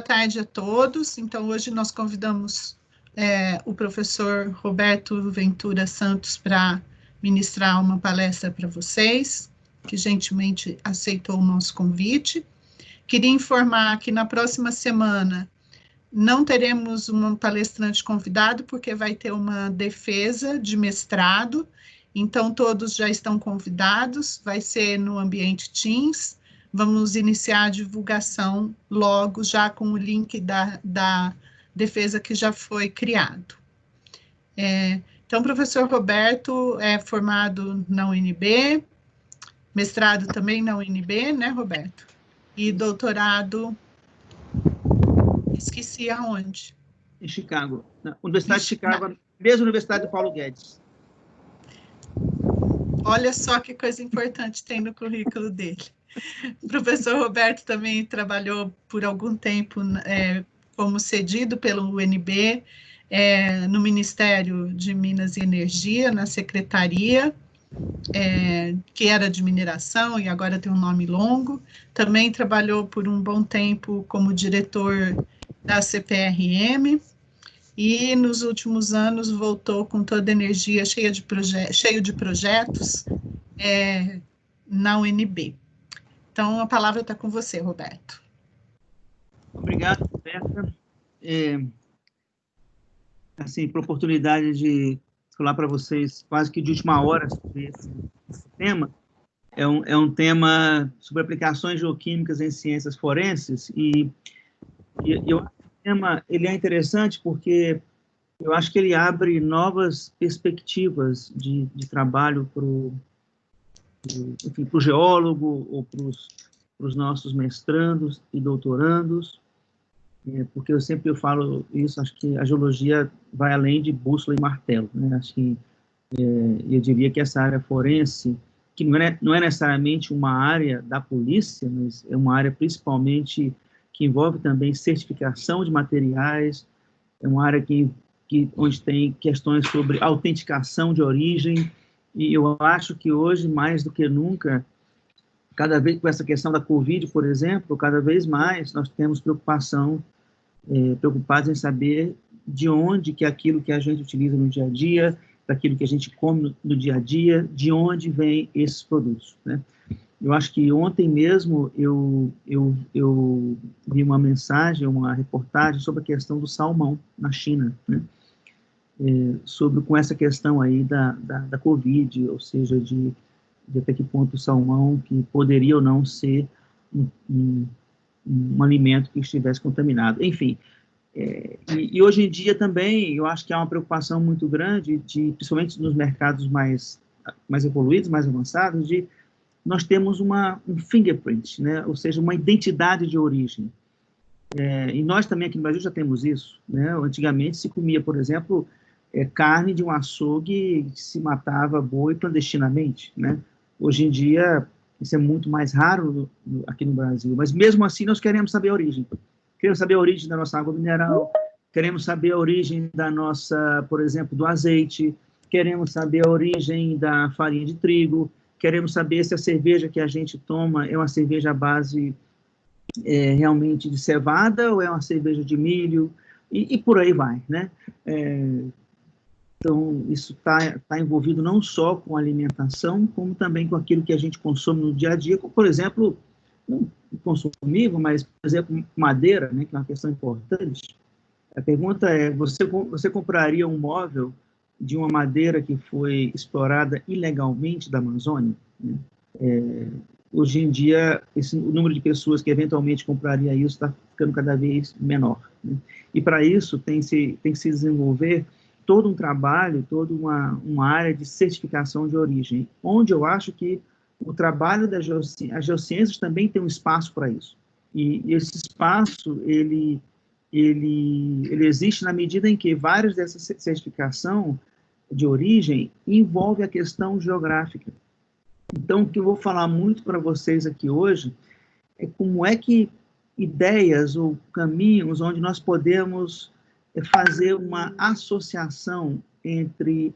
tarde a todos. Então, hoje nós convidamos o professor Roberto Ventura Santos para ministrar uma palestra para vocês, que gentilmente aceitou o nosso convite. Queria informar que na próxima semana não teremos um palestrante convidado, porque vai ter uma defesa de mestrado, então todos já estão convidados, vai ser no ambiente Teams. Vamos iniciar a divulgação logo, já com o link da defesa que já foi criado. Então, o professor Roberto é formado na UNB, mestrado também na UNB, né, Roberto? E doutorado, esqueci aonde. Em Chicago, na Universidade de Chicago, mesma Universidade do Paulo Guedes. Olha só que coisa importante tem no currículo dele. O professor Roberto também trabalhou por algum tempo como cedido pelo UNB, no Ministério de Minas e Energia, na secretaria, que era de mineração e agora tem um nome longo. Também trabalhou por um bom tempo como diretor da CPRM e nos últimos anos voltou com toda a energia cheio de projetos na UNB. Então, a palavra está com você, Roberto. Obrigado, Roberta. Assim, por oportunidade de falar para vocês quase que de última hora sobre esse tema. É um tema sobre aplicações geoquímicas em ciências forenses e eu acho que o tema ele é interessante porque eu acho que ele abre novas perspectivas de trabalho para o geólogo ou para os nossos mestrandos e doutorandos, porque eu sempre falo isso, acho que a geologia vai além de bússola e martelo, né? Acho que eu diria que essa área forense, que não é necessariamente uma área da polícia, mas é uma área principalmente que envolve também certificação de materiais, é uma área onde tem questões sobre autenticação de origem, e eu acho que hoje, mais do que nunca, cada vez com essa questão da Covid, por exemplo, cada vez mais nós temos preocupados em saber de onde que aquilo que a gente utiliza no dia a dia, daquilo que a gente come no dia a dia, de onde vêm esses produtos, né? Eu acho que ontem mesmo eu vi uma mensagem, uma reportagem sobre a questão do salmão na China, né? Com essa questão aí da Covid, ou seja, de até que ponto o salmão que poderia ou não ser um alimento que estivesse contaminado. Enfim, e hoje em dia também eu acho que há uma preocupação muito grande, principalmente nos mercados mais evoluídos, mais avançados, nós temos um fingerprint, né? Ou seja, uma identidade de origem. E nós também aqui no Brasil já temos isso, né? Antigamente se comia, por exemplo, carne de um açougue que se matava boi clandestinamente, né? Hoje em dia isso é muito mais raro aqui no Brasil, mas mesmo assim nós queremos saber a origem. Queremos saber a origem da nossa água mineral, queremos saber a origem da nossa, por exemplo, do azeite, queremos saber a origem da farinha de trigo, queremos saber se a cerveja que a gente toma é uma cerveja à base realmente de cevada ou é uma cerveja de milho, e por aí vai, né? Então, isso tá envolvido não só com alimentação, como também com aquilo que a gente consome no dia a dia, como, por exemplo, não consumível, mas, por exemplo, madeira, né, que é uma questão importante. A pergunta é, você compraria um móvel de uma madeira que foi explorada ilegalmente da Amazônia? Né? Hoje em dia, o número de pessoas que eventualmente compraria isso está ficando cada vez menor, né? E para isso tem que se desenvolver todo um trabalho, toda uma área de certificação de origem, onde eu acho que o trabalho das geociências também tem um espaço para isso. E esse espaço, ele existe na medida em que várias dessas certificação de origem envolve a questão geográfica. Então, o que eu vou falar muito para vocês aqui hoje é como é que ideias ou caminhos onde nós podemos fazer uma associação entre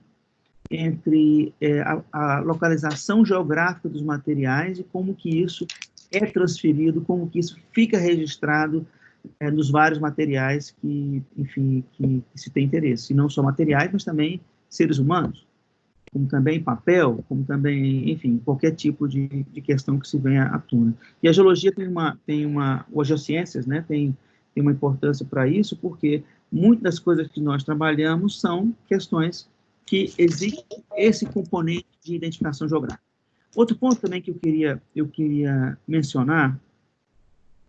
a localização geográfica dos materiais e como que isso é transferido, como que isso fica registrado nos vários materiais que, enfim, que se tem interesse. E não só materiais, mas também seres humanos, como também papel, como também, enfim, qualquer tipo de questão que se venha à tona. E a geologia ou as geociências, né, tem uma importância para isso, porque muitas das coisas que nós trabalhamos são questões que existe esse componente de identificação geográfica. Outro ponto também que eu queria mencionar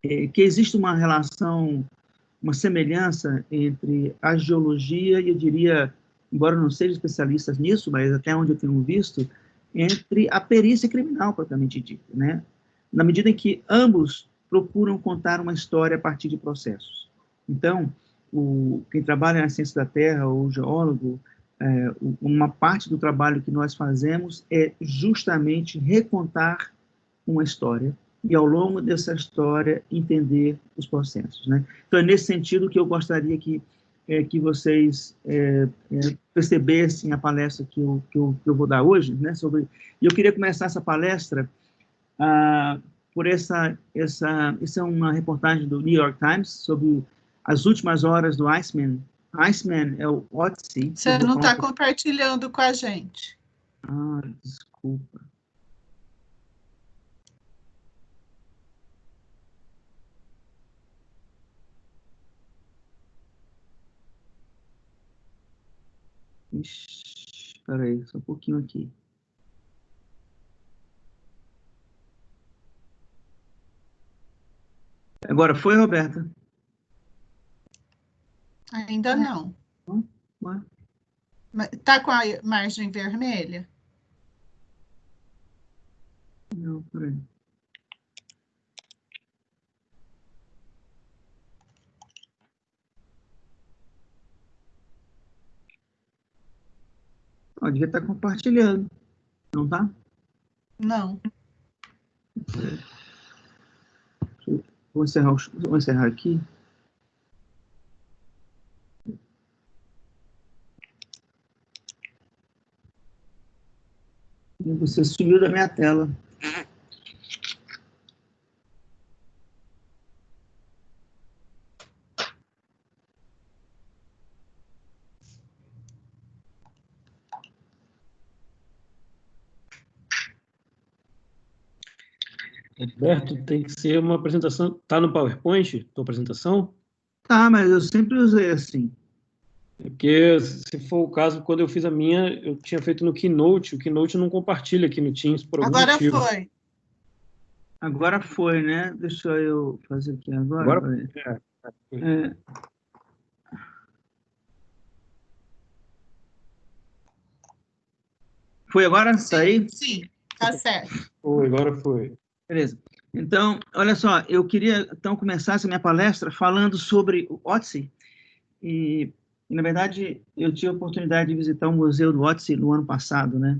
é que existe uma relação, uma semelhança entre a geologia e, eu diria, embora eu não seja especialista nisso, mas até onde eu tenho visto, entre a perícia criminal, propriamente dita, né? Na medida em que ambos procuram contar uma história a partir de processos. Então, quem trabalha na ciência da terra, ou o geólogo, uma parte do trabalho que nós fazemos é justamente recontar uma história e, ao longo dessa história, entender os processos, né? Então, é nesse sentido que eu gostaria que vocês percebessem a palestra que eu vou dar hoje, né? E eu queria começar essa palestra por essa é uma reportagem do New York Times sobre as últimas horas do Iceman. Iceman é o Otzi. Você não está compartilhando com a gente. Desculpa. Espera aí, só um pouquinho aqui. Agora foi, Roberta? Ainda não. Ué? Está com a margem vermelha? Não, peraí. Devia estar compartilhando, não tá? Não. Vou encerrar aqui. Você sumiu da minha tela. Roberto, tem que ser uma apresentação. Está no PowerPoint, tua apresentação? Tá, mas eu sempre usei assim. É porque, se for o caso, quando eu fiz a minha, eu tinha feito no Keynote. O Keynote não compartilha aqui no Teams por algum motivo. Agora foi, né? Deixa eu fazer aqui agora. Foi agora? Está aí? Sim, tá certo. Foi, agora foi. Beleza. Então, olha só, eu queria, então, começar essa minha palestra falando sobre o Otzi. E, na verdade, eu tive a oportunidade de visitar o Museu do Otzi no ano passado, né?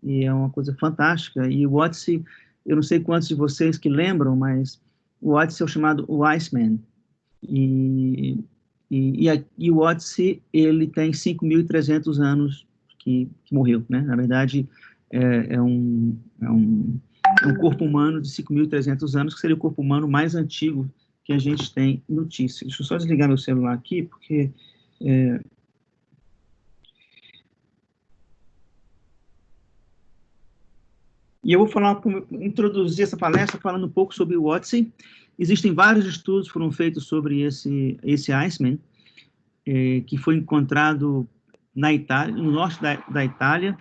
E é uma coisa fantástica. E o Otzi, eu não sei quantos de vocês que lembram, mas o Otzi é o chamado o Iceman. E o Otzi, ele tem 5.300 anos que morreu, né? Na verdade, é um corpo humano de 5.300 anos, que seria o corpo humano mais antigo que a gente tem notícia. Deixa eu só desligar meu celular aqui, porque... E eu vou introduzir essa palestra falando um pouco sobre o Otzi. Existem vários estudos que foram feitos sobre esse Iceman, que foi encontrado na Itália, no norte da Itália,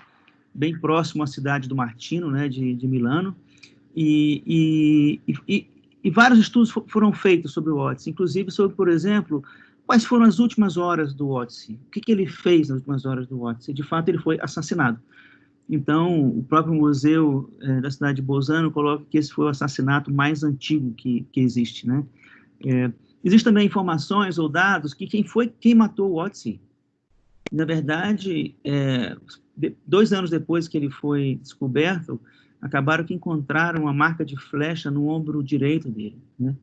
bem próximo à cidade do Martino, né, de Milano, e vários estudos foram feitos sobre o Otzi, inclusive sobre, por exemplo, quais foram as últimas horas do Otzi, o que ele fez nas últimas horas do Otzi. De fato, ele foi assassinado. Então, o próprio museu da cidade de Bolzano coloca que esse foi o assassinato mais antigo que existe, né? Existem também informações ou dados que quem matou o Otzi. Na verdade, 2 anos depois que ele foi descoberto, acabaram que encontraram uma marca de flecha no ombro direito dele, né?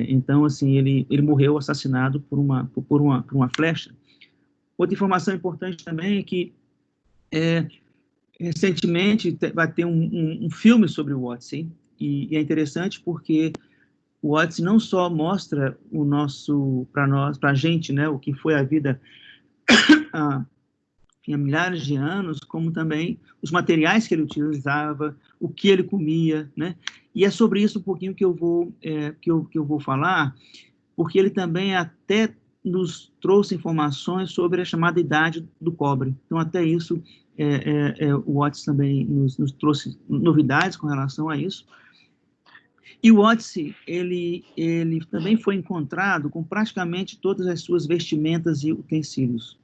Então, assim, ele morreu assassinado por uma flecha. Outra informação importante também é que recentemente vai ter um filme sobre o Otzi, e é interessante porque o Odyssey não só mostra para a gente, né, o que foi a vida há milhares de anos, como também os materiais que ele utilizava, o que ele comia, né? E é sobre isso um pouquinho que eu vou falar, porque ele também até nos trouxe informações sobre a chamada idade do cobre. Então, até isso, o Odyssey também nos trouxe novidades com relação a isso. E o Odyssey, ele também foi encontrado com praticamente todas as suas vestimentas e utensílios.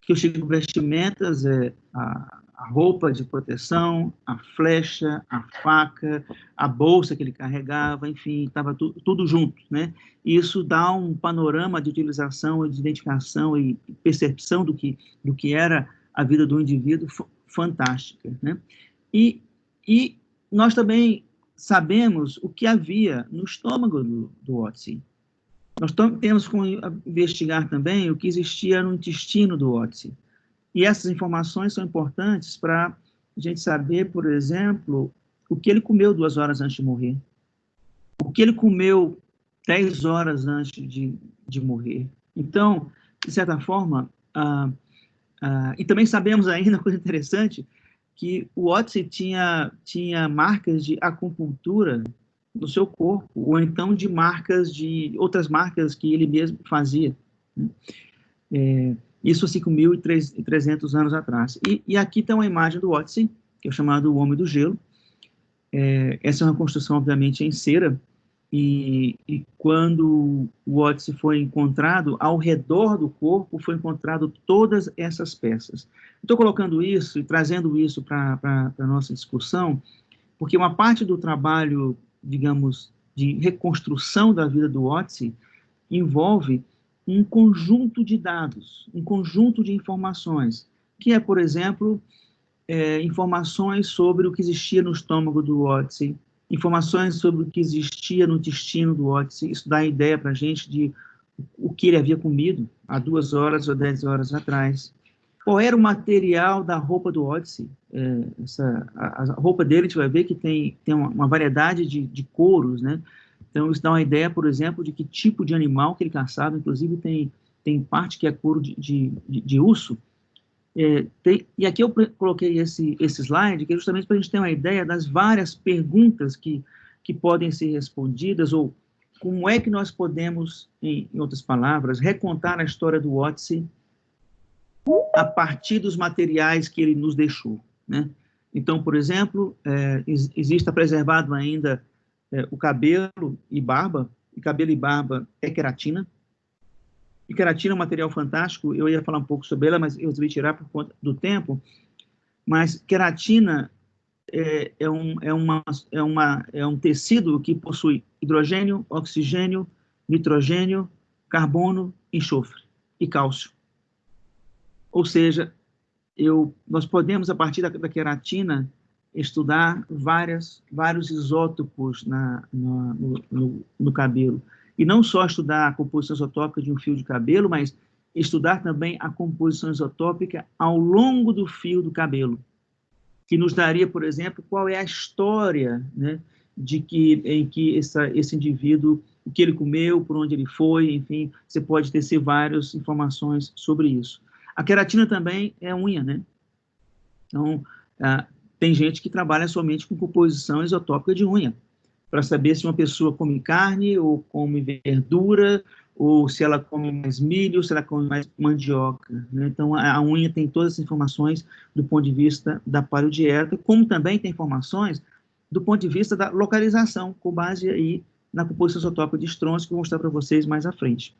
Que eu chego vestimentas, a roupa de proteção, a flecha, a faca, a bolsa que ele carregava, enfim, estava tudo junto, né? E isso dá um panorama de utilização, de identificação e percepção do que era a vida do indivíduo fantástica, né? E nós também sabemos o que havia no estômago do Odyssey. Nós temos que investigar também o que existia no intestino do Odyssey. E essas informações são importantes para a gente saber, por exemplo, o que ele comeu 2 horas antes de morrer. O que ele comeu 10 horas antes de morrer. Então, de certa forma, e também sabemos ainda, coisa interessante, que o Odyssey tinha marcas de acupuntura no seu corpo, ou então de outras marcas que ele mesmo fazia. Isso 5.300 anos atrás. E aqui está uma imagem do Odyssey, que é chamado O Homem do Gelo. Essa é uma construção, obviamente, em cera, e quando o Odyssey foi encontrado, ao redor do corpo foi encontrado todas essas peças. Estou colocando isso e trazendo isso para a nossa discussão, porque uma parte do trabalho, digamos, de reconstrução da vida do Odyssey envolve um conjunto de dados, um conjunto de informações, que é, por exemplo, informações sobre o que existia no estômago do Odyssey, informações sobre o que existia no intestino do Odyssey. Isso dá a ideia para a gente de o que ele havia comido há 2 horas ou 10 horas atrás. Qual era o material da roupa do Odyssey? A roupa dele, a gente vai ver que tem uma variedade de couros, né? Então, isso dá uma ideia, por exemplo, de que tipo de animal que ele caçava. Inclusive, tem parte que é couro de urso. E aqui eu coloquei esse slide, que é justamente para a gente ter uma ideia das várias perguntas que podem ser respondidas, ou como é que nós podemos, em outras palavras, recontar a história do Odyssey a partir dos materiais que ele nos deixou, né? Então, por exemplo, existe preservado ainda o cabelo e barba. E cabelo e barba é queratina. E queratina é um material fantástico. Eu ia falar um pouco sobre ela, mas eu resolvi tirar por conta do tempo. Mas queratina é um tecido que possui hidrogênio, oxigênio, nitrogênio, carbono, enxofre e cálcio. Ou seja, nós podemos, a partir da queratina, estudar vários isótopos no cabelo. E não só estudar a composição isotópica de um fio de cabelo, mas estudar também a composição isotópica ao longo do fio do cabelo, que nos daria, por exemplo, qual é a história, né, em que esse indivíduo, o que ele comeu, por onde ele foi, enfim, você pode tecer várias informações sobre isso. A queratina também é unha, né? Então, tem gente que trabalha somente com composição isotópica de unha, para saber se uma pessoa come carne, ou come verdura, ou se ela come mais milho, se ela come mais mandioca, né? Então, a unha tem todas as informações do ponto de vista da paleodieta, como também tem informações do ponto de vista da localização, com base aí na composição isotópica de estrôncio, que eu vou mostrar para vocês mais à frente.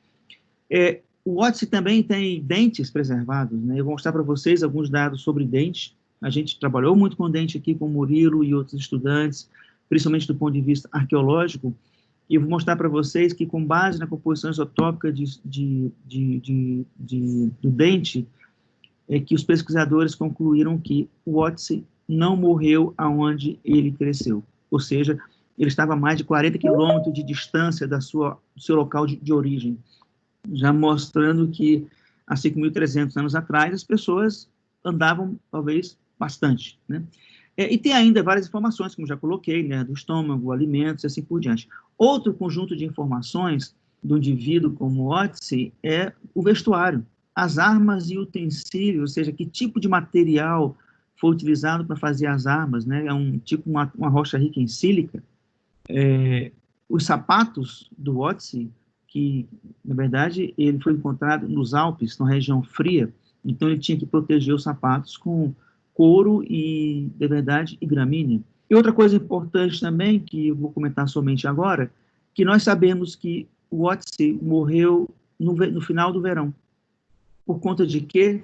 O Odyssey também tem dentes preservados, né? Eu vou mostrar para vocês alguns dados sobre dentes. A gente trabalhou muito com dente aqui, com o Murilo e outros estudantes, principalmente do ponto de vista arqueológico, e eu vou mostrar para vocês que, com base na composição isotópica do dente, que os pesquisadores concluíram que o Odyssey não morreu aonde ele cresceu. Ou seja, ele estava a mais de 40 quilômetros de distância do seu local de origem, já mostrando que há 5.300 anos atrás as pessoas andavam, talvez, bastante, né? E tem ainda várias informações, como já coloquei, né, do estômago, alimentos e assim por diante. Outro conjunto de informações do indivíduo como Otzi é o vestuário, as armas e utensílios, ou seja, que tipo de material foi utilizado para fazer as armas, né? É uma rocha rica em sílica. Os sapatos do Otzi, que, na verdade, ele foi encontrado nos Alpes, na região fria, então ele tinha que proteger os sapatos com couro e, de verdade, e gramínea. E outra coisa importante também, que eu vou comentar somente agora, que nós sabemos que o Otzi morreu no final do verão. Por conta de quê?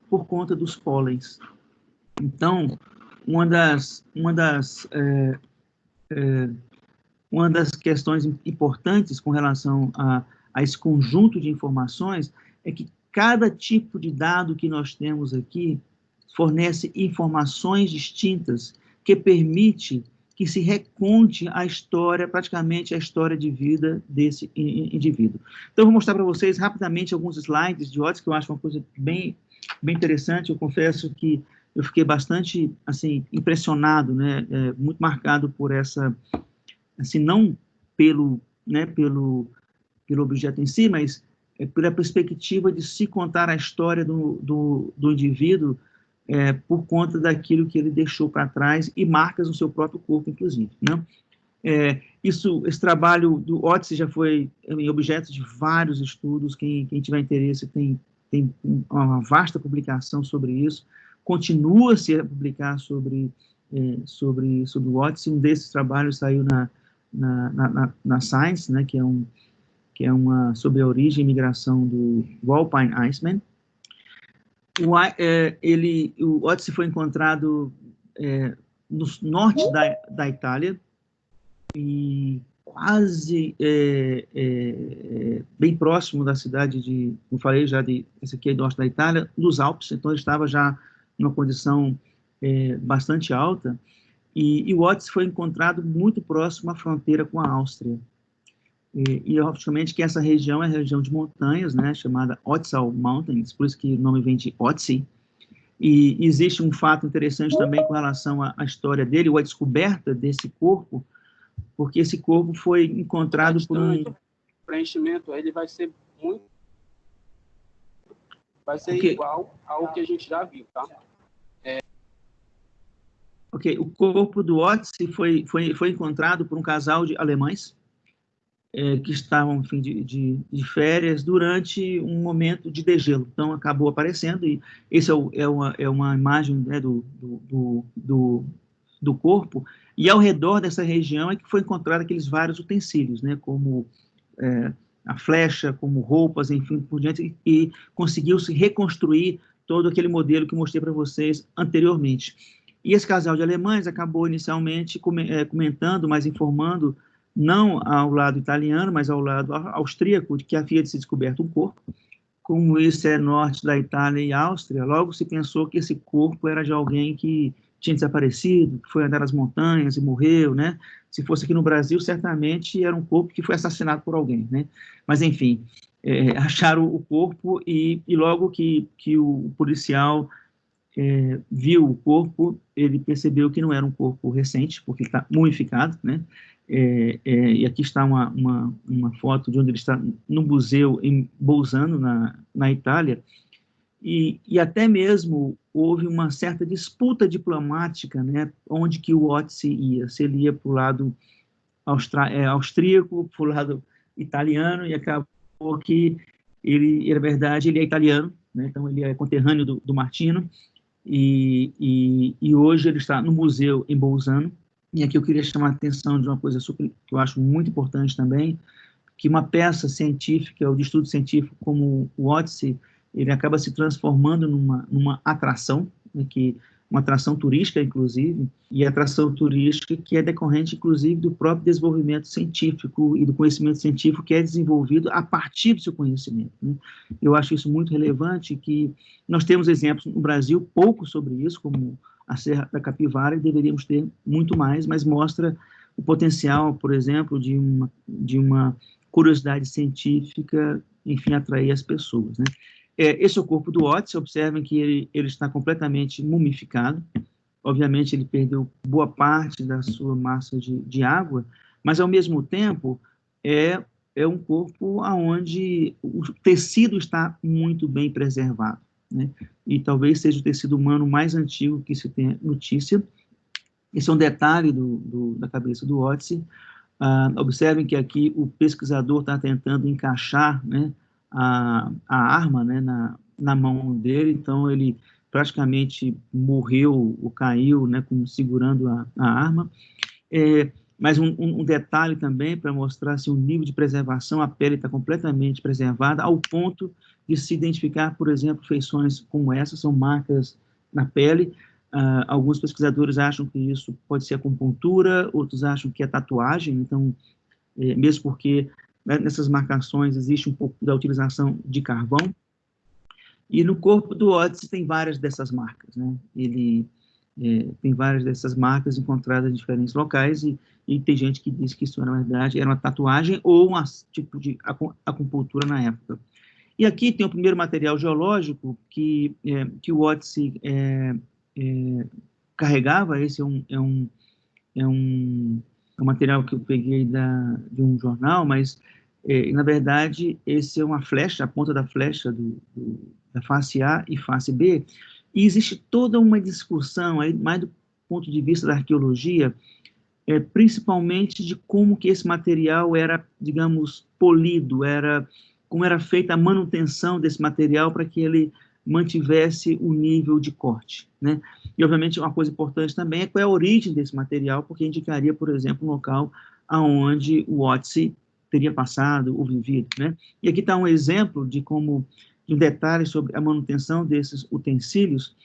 Por conta dos pólens. Então, uma das questões importantes com relação a esse conjunto de informações é que cada tipo de dado que nós temos aqui fornece informações distintas que permite que se reconte a história, praticamente a história de vida desse indivíduo. Então, eu vou mostrar para vocês rapidamente alguns slides de Otzi, que eu acho uma coisa bem interessante. Eu confesso que eu fiquei bastante, assim, impressionado, né, muito marcado por essa, assim, não pelo objeto em si, mas pela perspectiva de se contar a história do indivíduo por conta daquilo que ele deixou para trás e marcas no seu próprio corpo, inclusive, né? Esse trabalho do Otzi já foi objeto de vários estudos. Quem tiver interesse tem uma vasta publicação sobre isso. Continua-se a publicar sobre o Otzi. Um desses trabalhos saiu na Science, né, que é sobre a origem e migração do Alpine Iceman. O Otzi foi encontrado no norte da Itália, e quase bem próximo da cidade de, como falei já, esse aqui é norte da Itália, nos Alpes. Então ele estava já numa condição bastante alta, e o Otzi foi encontrado muito próximo à fronteira com a Áustria. E obviamente que essa região é a região de montanhas, né, chamada Ötztal Mountains, por isso que o nome vem de Otzi. E existe um fato interessante também com relação à história dele, ou a descoberta desse corpo, porque esse corpo foi encontrado por um... preenchimento, ele vai ser igual ao que a gente já viu, tá? Ok, o corpo do Otzi foi encontrado por um casal de alemães que estavam, enfim, de férias durante um momento de degelo. Então, acabou aparecendo, e esse é uma imagem, né, do corpo, e ao redor dessa região é que foi encontrado aqueles vários utensílios, né, como a flecha, como roupas, enfim, por diante, e conseguiu-se reconstruir todo aquele modelo que mostrei para vocês anteriormente. E esse casal de alemães acabou inicialmente comentando, mas informando, não ao lado italiano, mas ao lado austríaco, de que havia de se descoberto um corpo. Como isso é norte da Itália e Áustria, logo se pensou que esse corpo era de alguém que tinha desaparecido, que foi andar nas montanhas e morreu, né? Se fosse aqui no Brasil, certamente era um corpo que foi assassinado por alguém, né? Mas, enfim, acharam o corpo, e logo que o policial viu o corpo, ele percebeu que não era um corpo recente, porque está mumificado, né? E aqui está uma foto de onde ele está no museu em Bolzano, na Itália, e até mesmo houve uma certa disputa diplomática, né, onde que o Otzi ia, se ele ia para o lado austríaco, para o lado italiano, e acabou que ele, na verdade, ele é italiano, né, então ele é conterrâneo do Martino, e hoje ele está no museu em Bolzano. E aqui eu queria chamar a atenção de uma coisa que eu acho muito importante também, que uma peça científica, ou de estudo científico como o Otzi, ele acaba se transformando numa atração, né, uma atração turística, inclusive, e atração turística que é decorrente, inclusive, do próprio desenvolvimento científico e do conhecimento científico que é desenvolvido a partir do seu conhecimento, né? Eu acho isso muito relevante, que nós temos exemplos no Brasil, pouco sobre isso, como a Serra da Capivara, e deveríamos ter muito mais, mas mostra o potencial, por exemplo, de uma curiosidade científica, enfim, atrair as pessoas, né? Esse é o corpo do Otzi. Observem que ele está completamente mumificado. obviamente ele perdeu boa parte da sua massa de água, mas, ao mesmo tempo, é um corpo onde o tecido está muito bem preservado, né? E talvez seja o tecido humano mais antigo que se tem notícia. Esse é um detalhe da cabeça do Otzi. Observem que aqui o pesquisador está tentando encaixar, né, a arma, né, na mão dele, então ele praticamente morreu ou caiu, né, segurando a arma. Mas um detalhe também para mostrar assim, o nível de preservação: a pele está completamente preservada, ao ponto de se identificar, por exemplo, feições como essa, são marcas na pele. Alguns pesquisadores acham que isso pode ser acupuntura, outros acham que é tatuagem, então, mesmo porque, né, nessas marcações existe um pouco da utilização de carvão. E no corpo do Otzi tem várias dessas marcas, né? Ele tem várias dessas marcas encontradas em diferentes locais, e tem gente que diz que isso, na verdade, era uma tatuagem ou um tipo de acupuntura na época. E aqui tem o primeiro material geológico que o Otzi carregava. Esse é um material que eu peguei de um jornal, mas, na verdade, esse é uma flecha, a ponta da flecha da face A e face B, e existe toda uma discussão, aí, mais do ponto de vista da arqueologia, principalmente de como que esse material era, digamos, polido, como era feita a manutenção desse material para que ele mantivesse o nível de corte, né? E, obviamente, uma coisa importante também é qual é a origem desse material, porque indicaria, por exemplo, um local onde o Otzi teria passado ou vivido, né? E aqui está um exemplo de um detalhe sobre a manutenção desses utensílios,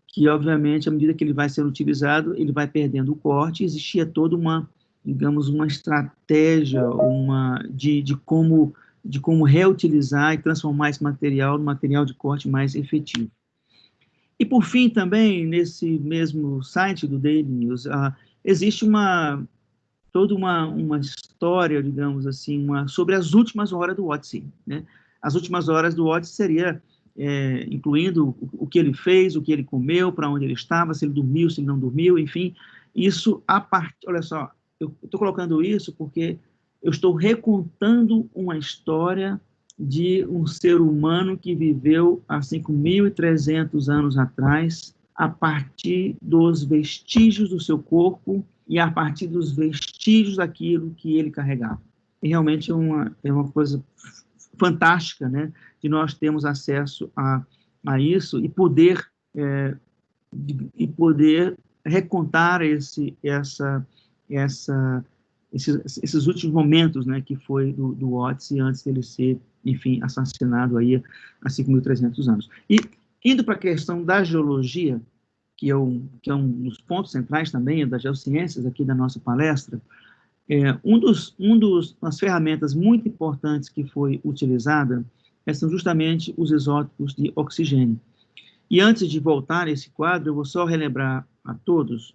que, obviamente, à medida que ele vai sendo utilizado, ele vai perdendo o corte. Existia toda uma, digamos, uma estratégia de como reutilizar e transformar esse material num material de corte mais efetivo. E, por fim, também, nesse mesmo site do Daily News, existe toda uma história, digamos assim, sobre as últimas horas do Otzi, né? As últimas horas do Otzi seria, incluindo o que ele fez, o que ele comeu, para onde ele estava, se ele dormiu, se ele não dormiu, enfim. Isso, olha só, eu estou colocando isso porque eu estou recontando uma história de um ser humano que viveu há 5.300 anos atrás, a partir dos vestígios do seu corpo e a partir dos vestígios daquilo que ele carregava. E realmente é uma coisa fantástica, né, de nós termos acesso a isso e poder recontar esses últimos momentos, né, que foi do Otzi antes dele ser, enfim, assassinado aí há 5.300 anos. E, indo para a questão da geologia, que é um dos pontos centrais também das geociências aqui da nossa palestra, umas ferramentas muito importantes que foi utilizada são justamente os isótopos de oxigênio. E antes de voltar a esse quadro, eu vou só relembrar a todos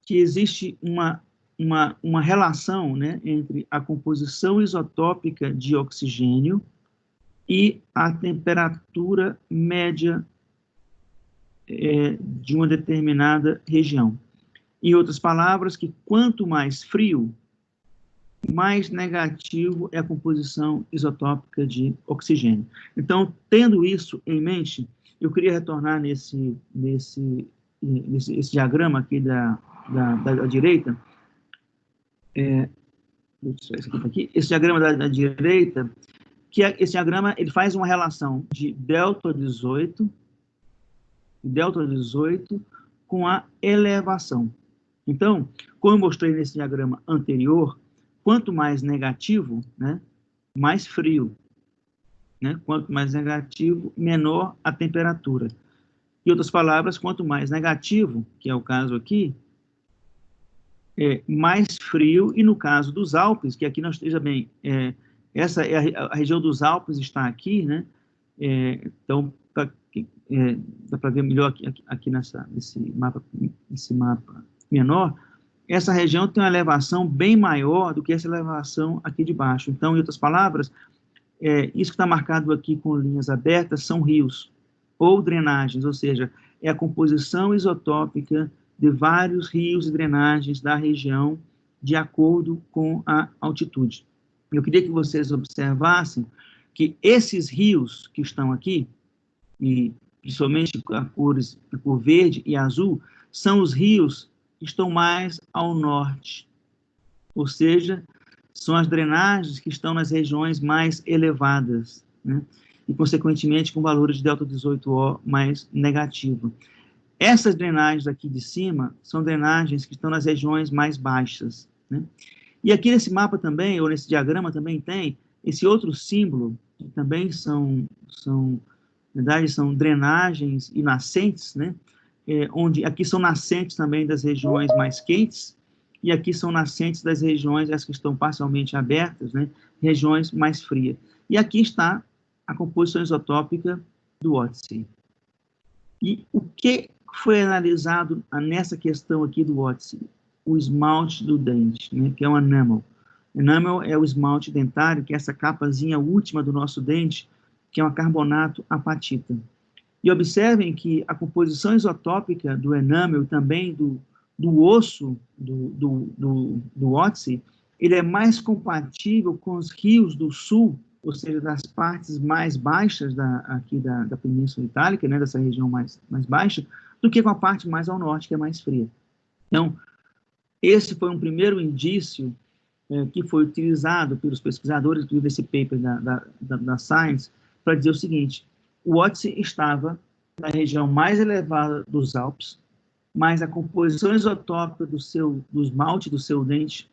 que existe uma relação, né, entre a composição isotópica de oxigênio e a temperatura média de uma determinada região. Em outras palavras, que quanto mais frio, mais negativo é a composição isotópica de oxigênio. Então, tendo isso em mente, eu queria retornar nesse diagrama aqui da direita. Esse diagrama da direita, esse diagrama ele faz uma relação de delta 18 com a elevação. Então, como eu mostrei nesse diagrama anterior, quanto mais negativo, né, mais frio, né? Quanto mais negativo, menor a temperatura. Em outras palavras, quanto mais negativo, que é o caso aqui, mais frio. E no caso dos Alpes, que aqui nós esteja bem, essa é a região dos Alpes está aqui, né? Então, dá para ver melhor aqui nesse mapa menor. Essa região tem uma elevação bem maior do que essa elevação aqui de baixo. Então, em outras palavras, isso que está marcado aqui com linhas abertas são rios ou drenagens, ou seja, é a composição isotópica de vários rios e drenagens da região de acordo com a altitude. Eu queria que vocês observassem que esses rios que estão aqui, e principalmente a cor verde e azul, são os rios que estão mais ao norte, ou seja, são as drenagens que estão nas regiões mais elevadas, né? E, consequentemente, com valores de delta-18O mais negativo. Essas drenagens aqui de cima são drenagens que estão nas regiões mais baixas, né? E aqui nesse mapa também, ou nesse diagrama também tem esse outro símbolo, que também são na verdade, são drenagens e nascentes, né? Onde aqui são nascentes também das regiões mais quentes, e aqui são nascentes das regiões, as que estão parcialmente abertas, né? Regiões mais frias. E aqui está a composição isotópica do Otzi. E o que foi analisado nessa questão aqui do Otzi? O esmalte do dente, né? Que é um enamel. Enamel é o esmalte dentário, que é essa capazinha última do nosso dente, que é um carbonato apatita. E observem que a composição isotópica do enamel e também do osso do Otzi, ele é mais compatível com os rios do sul, ou seja, das partes mais baixas aqui da Península Itálica, né, dessa região mais baixa, do que com a parte mais ao norte, que é mais fria. Então, esse foi um primeiro indício que foi utilizado pelos pesquisadores, inclusive esse paper da Science, para dizer o seguinte: o Otzi estava na região mais elevada dos Alpes, mas a composição isotópica do esmalte do seu dente,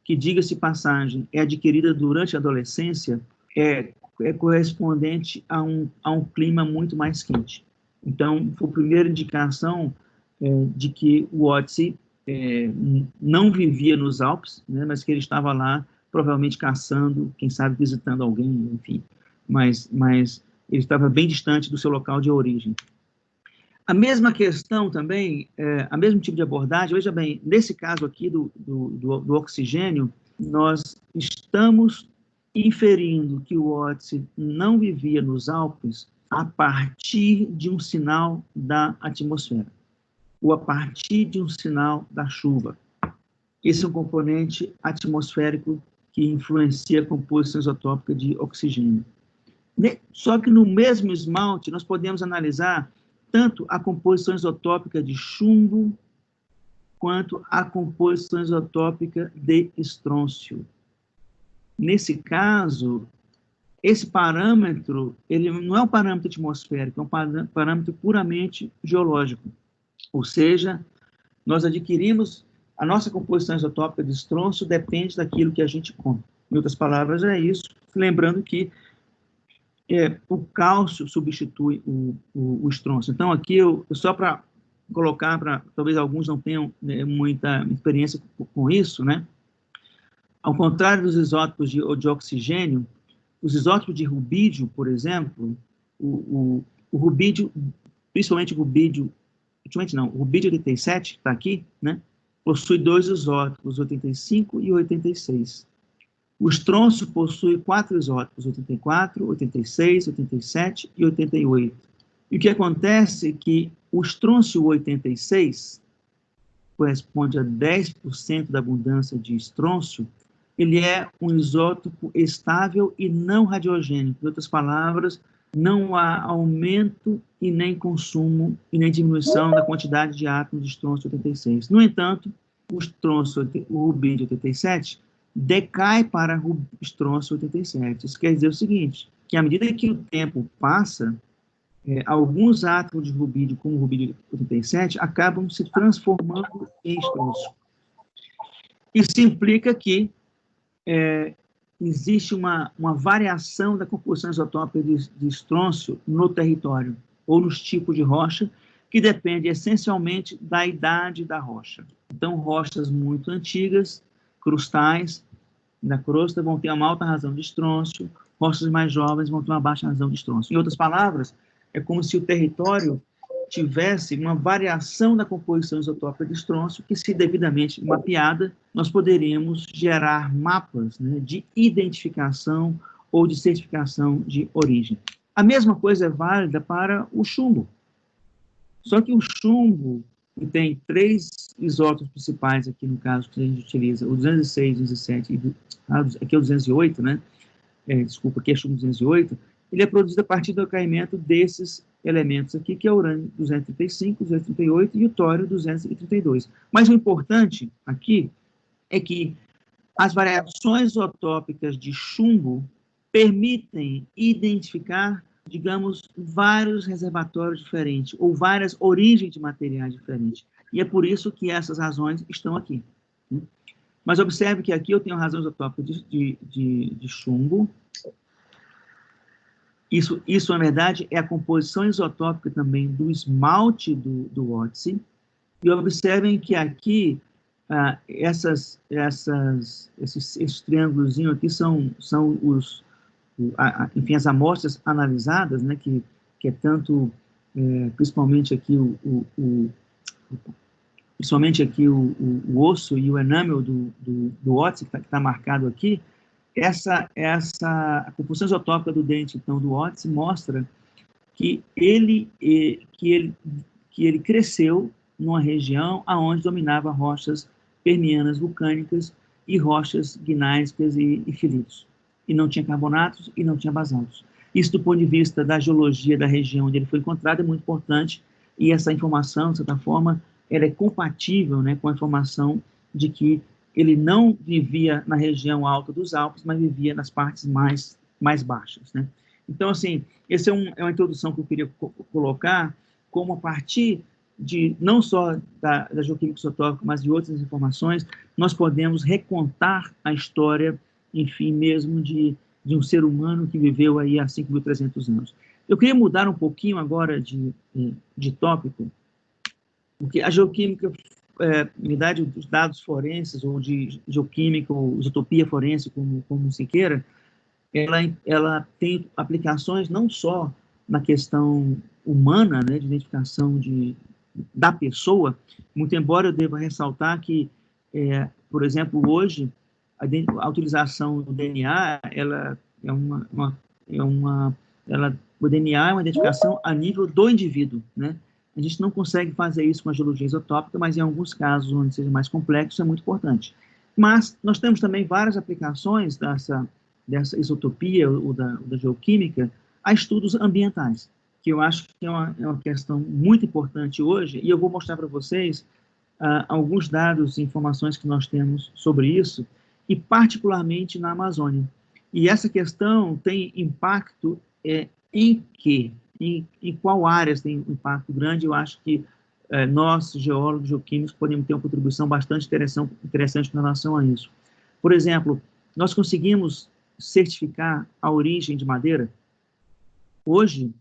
que, diga-se passagem, é adquirida durante a adolescência, é correspondente a um clima muito mais quente. Então, foi a primeira indicação de que o Otzi não vivia nos Alpes, né, mas que ele estava lá, provavelmente caçando, quem sabe visitando alguém, enfim. Mas ele estava bem distante do seu local de origem. A mesma questão também, a mesmo tipo de abordagem, veja bem, nesse caso aqui do oxigênio, nós estamos inferindo que o Otzi não vivia nos Alpes a partir de um sinal da atmosfera, ou a partir de um sinal da chuva. Esse é um componente atmosférico que influencia a composição isotópica de oxigênio. Só que no mesmo esmalte, nós podemos analisar tanto a composição isotópica de chumbo, quanto a composição isotópica de estrôncio. Nesse caso, esse parâmetro, ele não é um parâmetro atmosférico, é um parâmetro puramente geológico. Ou seja, nós adquirimos, a nossa composição isotópica de estrôncio depende daquilo que a gente come. Em outras palavras, é isso. Lembrando que o cálcio substitui o estrôncio. Então, aqui, só para colocar, talvez alguns não tenham muita experiência com isso, né? Ao contrário dos isótopos de oxigênio, os isótopos de rubídio, por exemplo, o rubídio, principalmente o rubídio 87, que está aqui, né? Possui dois isótopos, 85 e 86. O estrôncio possui 4 isótopos, 84, 86, 87 e 88. E o que acontece é que o estrôncio 86 corresponde a 10% da abundância de estrôncio. Ele é um isótopo estável e não radiogênico. Em outras palavras, não há aumento e nem consumo e nem diminuição da quantidade de átomos de estrôncio 86. No entanto, o rubídio 87 decai para o estrôncio 87. Isso quer dizer o seguinte, que à medida que o tempo passa, alguns átomos de rubídio, como o rubídio 87, acabam se transformando em estrôncio. Isso implica que existe uma variação da composição isotópica de estrôncio no território, ou nos tipos de rocha, que depende essencialmente da idade da rocha. Então, rochas muito antigas, crustais da crosta, vão ter uma alta razão de estrôncio, rochas mais jovens vão ter uma baixa razão de estrôncio. Em outras palavras, é como se o território tivesse uma variação da composição isotópica de estrôncio que, se devidamente mapeada, nós poderíamos gerar mapas, né, de identificação ou de certificação de origem. A mesma coisa é válida para o chumbo. Só que o chumbo, que tem 3 isótopos principais aqui no caso que a gente utiliza, o 206, 207 e aqui é o 208, né? Desculpa, aqui é chumbo 208, ele é produzido a partir do caimento desses elementos aqui, que é o urânio 235, 238 e o tório 232. Mas o importante aqui é que as variações isotópicas de chumbo permitem identificar, digamos, vários reservatórios diferentes, ou várias origens de materiais diferentes. E é por isso que essas razões estão aqui. Né? Mas observe que aqui eu tenho razão isotópica de chumbo. Isso, na verdade, é a composição isotópica também do esmalte do Otzi. E observem que aqui, esses triângulos aqui são enfim, as amostras analisadas, né, que é tanto, principalmente aqui o osso e o enamel do Otzi, que está marcado aqui. A composição isotópica do dente, então, do Otzi, mostra que ele cresceu numa região onde dominava rochas permianas vulcânicas e rochas gnáisicas e filitos. E não tinha carbonatos e não tinha basaltos. Isso, do ponto de vista da geologia da região onde ele foi encontrado, é muito importante, e essa informação, de certa forma, ela é compatível, né, com a informação de que ele não vivia na região alta dos Alpes, mas vivia nas partes mais baixas, né? Então, assim, essa é uma introdução que eu queria colocar, como a partir de, não só da geoquímica isotópica, mas de outras informações, nós podemos recontar a história, enfim, mesmo de um ser humano que viveu aí há 5.300 anos. Eu queria mudar um pouquinho agora de tópico, porque a geoquímica, na verdade, os dados forenses, ou de geoquímica, ou isotopia forense, como se queira, ela tem aplicações não só na questão humana, né, de identificação da pessoa, muito embora eu deva ressaltar que, por exemplo, hoje, a utilização do DNA, o DNA é uma identificação a nível do indivíduo, né? A gente não consegue fazer isso com a geologia isotópica, mas em alguns casos onde seja mais complexo, é muito importante. Mas nós temos também várias aplicações dessa isotopia ou da geoquímica a estudos ambientais, que eu acho que é uma questão muito importante hoje, e eu vou mostrar para vocês alguns dados e informações que nós temos sobre isso, e particularmente na Amazônia. E essa questão tem impacto em quê? Em qual áreas tem um impacto grande? Eu acho que nós, geólogos, geoquímicos, podemos ter uma contribuição bastante interessante com relação a isso. Por exemplo, nós conseguimos certificar a origem de madeira. Hoje,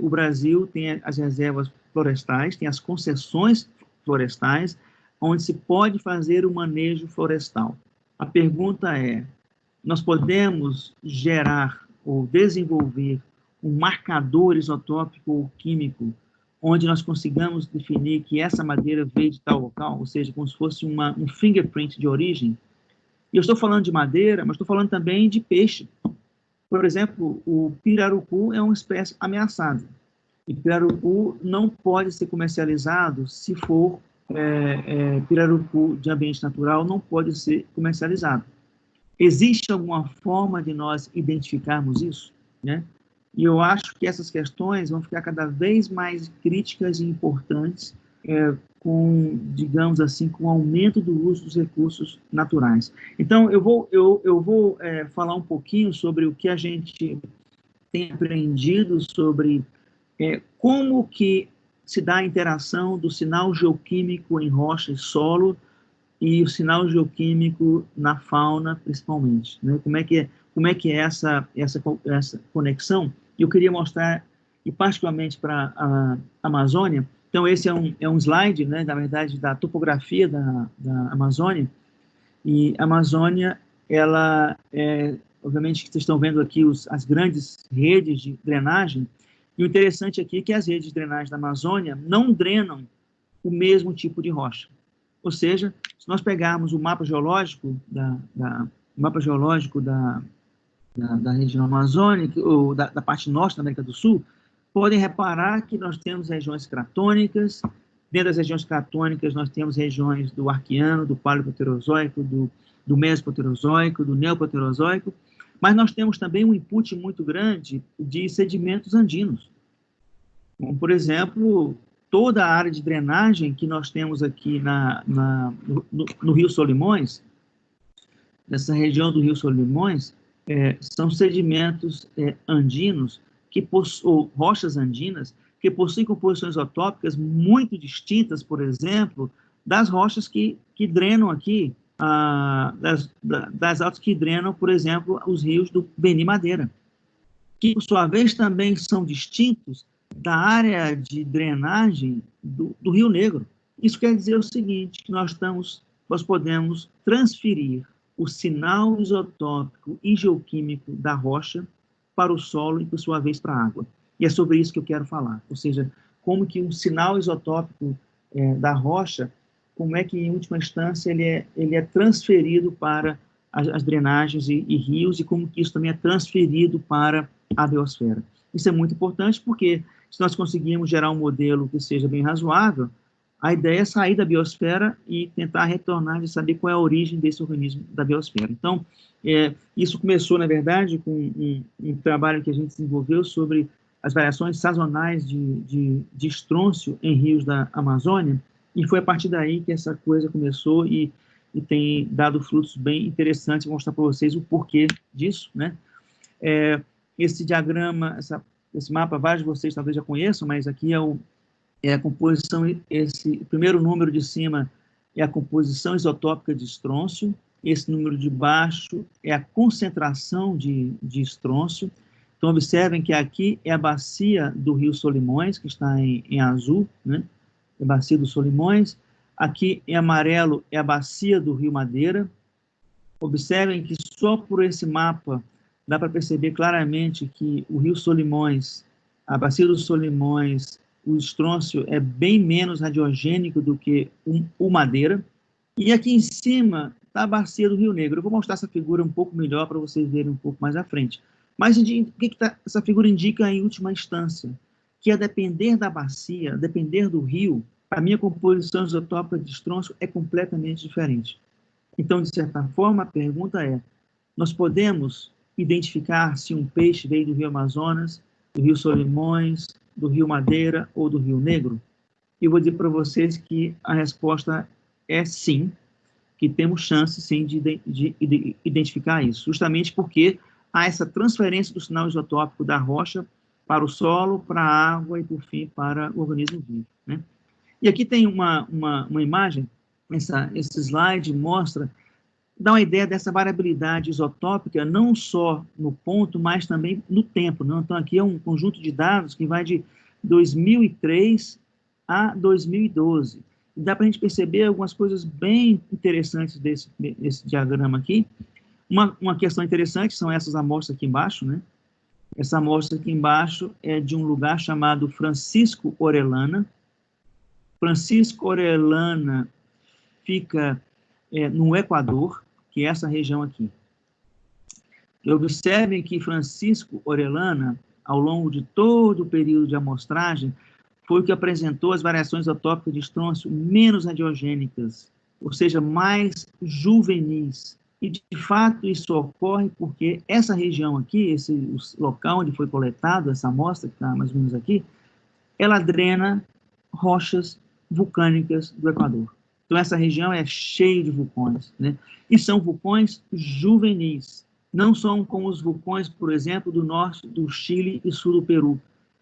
o Brasil tem as reservas florestais, tem as concessões florestais, onde se pode fazer o manejo florestal. A pergunta é, nós podemos gerar ou desenvolver um marcador isotópico ou químico, onde nós consigamos definir que essa madeira veio de tal local, ou seja, como se fosse um fingerprint de origem? E eu estou falando de madeira, mas estou falando também de peixe. Por exemplo, o pirarucu é uma espécie ameaçada. E pirarucu não pode ser comercializado se for pirarucu de ambiente natural, não pode ser comercializado. Existe alguma forma de nós identificarmos isso, né? E eu acho que essas questões vão ficar cada vez mais críticas e importantes digamos assim, com o aumento do uso dos recursos naturais. Então, eu vou falar um pouquinho sobre o que a gente tem aprendido sobre como que se dá a interação do sinal geoquímico em rocha e solo e o sinal geoquímico na fauna, principalmente, né? Como é que é essa conexão? Eu queria mostrar, e particularmente para a Amazônia. Então, esse é um slide, né, na verdade, da topografia da Amazônia. E a Amazônia, ela obviamente, vocês estão vendo aqui as grandes redes de drenagem, e o interessante aqui é que as redes de drenagem da Amazônia não drenam o mesmo tipo de rocha. Ou seja, se nós pegarmos o mapa geológico da região amazônica, ou da parte norte da América do Sul, podem reparar que nós temos regiões cratônicas. Dentro das regiões cratônicas, nós temos regiões do Arqueano, do Paleoproterozoico, do Mesoproterozoico, do Neoproterozoico, mas nós temos também um input muito grande de sedimentos andinos. Como, por exemplo, toda a área de drenagem que nós temos aqui no Rio Solimões, nessa região do Rio Solimões, são sedimentos andinos, ou rochas andinas, que possuem composições isotópicas muito distintas, por exemplo, das rochas que drenam aqui, das altas que drenam, por exemplo, os rios do Beni Madeira, que, por sua vez, também são distintos da área de drenagem do Rio Negro. Isso quer dizer o seguinte, que nós podemos transferir o sinal isotópico e geoquímico da rocha para o solo e, por sua vez, para a água. E é sobre isso que eu quero falar, ou seja, como que um sinal isotópico da rocha, como é que, em última instância, ele é transferido para as drenagens e rios, e como que isso também é transferido para a biosfera. Isso é muito importante porque, se nós conseguirmos gerar um modelo que seja bem razoável, a ideia é sair da biosfera e tentar retornar e saber qual é a origem desse organismo da biosfera. Então, isso começou, na verdade, com um trabalho que a gente desenvolveu sobre as variações sazonais de estrôncio em rios da Amazônia, e foi a partir daí que essa coisa começou e tem dado frutos bem interessantes. Vou mostrar para vocês o porquê disso, né? Esse diagrama, esse mapa, vários de vocês talvez já conheçam, mas aqui é a composição, o primeiro número de cima é a composição isotópica de estrôncio, esse número de baixo é a concentração de estrôncio. Então, observem que aqui é a bacia do Rio Solimões, que está em azul, né? A bacia do Solimões. Aqui, em amarelo, é a bacia do Rio Madeira. Observem que só por esse mapa dá para perceber claramente que o Rio Solimões, a bacia do Solimões, o estrôncio é bem menos radiogênico do que o Madeira. E aqui em cima está a bacia do Rio Negro. Eu vou mostrar essa figura um pouco melhor para vocês verem um pouco mais à frente. Mas o que essa figura indica em última instância? Que a depender da bacia, a depender do rio, a minha composição isotópica de estrôncio é completamente diferente. Então, de certa forma, a pergunta é, nós podemos identificar se um peixe veio do Rio Amazonas, do Rio Solimões, do Rio Madeira ou do Rio Negro? E eu vou dizer para vocês que a resposta é sim, que temos chance, sim, de identificar isso, justamente porque há essa transferência do sinal isotópico da rocha para o solo, para a água e, por fim, para o organismo vivo, né? E aqui tem uma imagem, esse slide dá uma ideia dessa variabilidade isotópica, não só no ponto, mas também no tempo, né? Então, aqui é um conjunto de dados que vai de 2003 a 2012. E dá para a gente perceber algumas coisas bem interessantes desse diagrama aqui. Uma questão interessante são essas amostras aqui embaixo, né? Essa amostra aqui embaixo é de um lugar chamado Francisco Orellana. Francisco Orellana fica no Equador, que é essa região aqui. E observem que Francisco Orellana, ao longo de todo o período de amostragem, foi o que apresentou as variações isotópicas de estrôncio menos radiogênicas, ou seja, mais juvenis. E, de fato, isso ocorre porque essa região aqui, o local onde foi coletado essa amostra, que está mais ou menos aqui, ela drena rochas vulcânicas do Equador. Então, essa região é cheia de vulcões, né? E são vulcões juvenis. Não são como os vulcões, por exemplo, do norte do Chile e sul do Peru,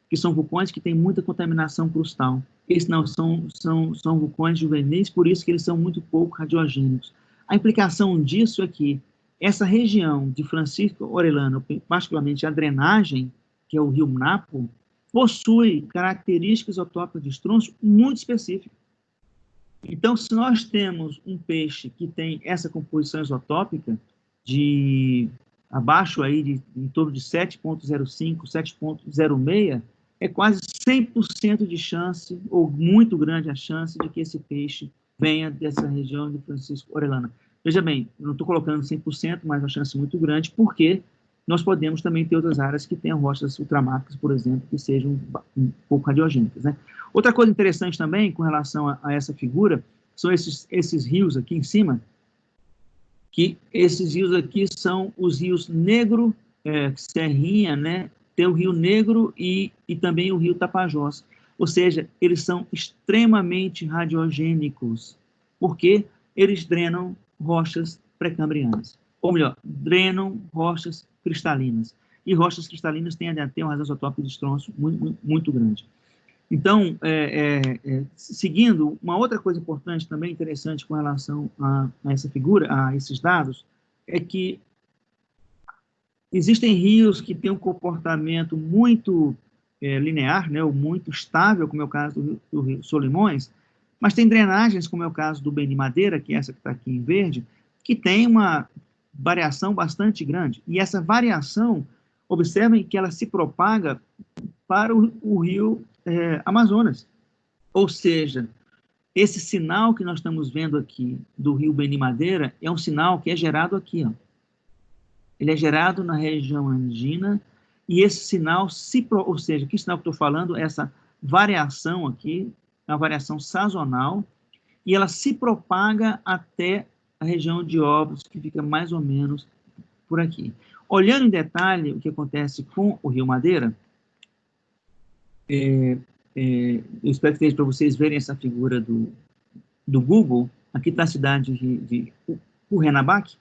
que são vulcões que têm muita contaminação crustal. Esses não são vulcões juvenis, por isso que eles são muito pouco radiogênicos. A implicação disso é que essa região de Francisco Orellana, particularmente a drenagem, que é o rio Napo, possui características isotópicas de estrôncio muito específicas. Então, se nós temos um peixe que tem essa composição isotópica abaixo aí em torno de 7,05, 7,06, é quase 100% de chance, ou muito grande a chance, de que esse peixe venha dessa região de Francisco Orellana. Veja bem, eu não estou colocando 100%, mas uma chance muito grande, porque nós podemos também ter outras áreas que tenham rochas ultramáficas, por exemplo, que sejam um pouco radiogênicas, né? Outra coisa interessante também, com relação a essa figura, são esses rios aqui em cima, que esses rios aqui são os rios Negro, Serrinha, né? Tem o Rio Negro e também o Rio Tapajós. Ou seja, eles são extremamente radiogênicos, porque eles drenam rochas pré-cambrianas. Ou melhor, drenam rochas cristalinas. E rochas cristalinas têm uma razão isotópica de estrôncio muito grande. Então, seguindo, uma outra coisa importante também, interessante com relação a essa figura, a esses dados, é que existem rios que têm um comportamento muito linear, né, ou muito estável, como é o caso do Rio Solimões, mas tem drenagens, como é o caso do Beni Madeira, que é essa que está aqui em verde, que tem uma variação bastante grande. E essa variação, observem que ela se propaga para o rio Amazonas. Ou seja, esse sinal que nós estamos vendo aqui do rio Beni Madeira é um sinal que é gerado aqui, ó. Ele é gerado na região andina, e esse sinal, ou seja, que sinal que eu estou falando, essa variação aqui, é uma variação sazonal, e ela se propaga até a região de Óbidos, que fica mais ou menos por aqui. Olhando em detalhe o que acontece com o Rio Madeira, eu espero que esteja para vocês verem essa figura do Google. Aqui está a cidade de Curenabaque,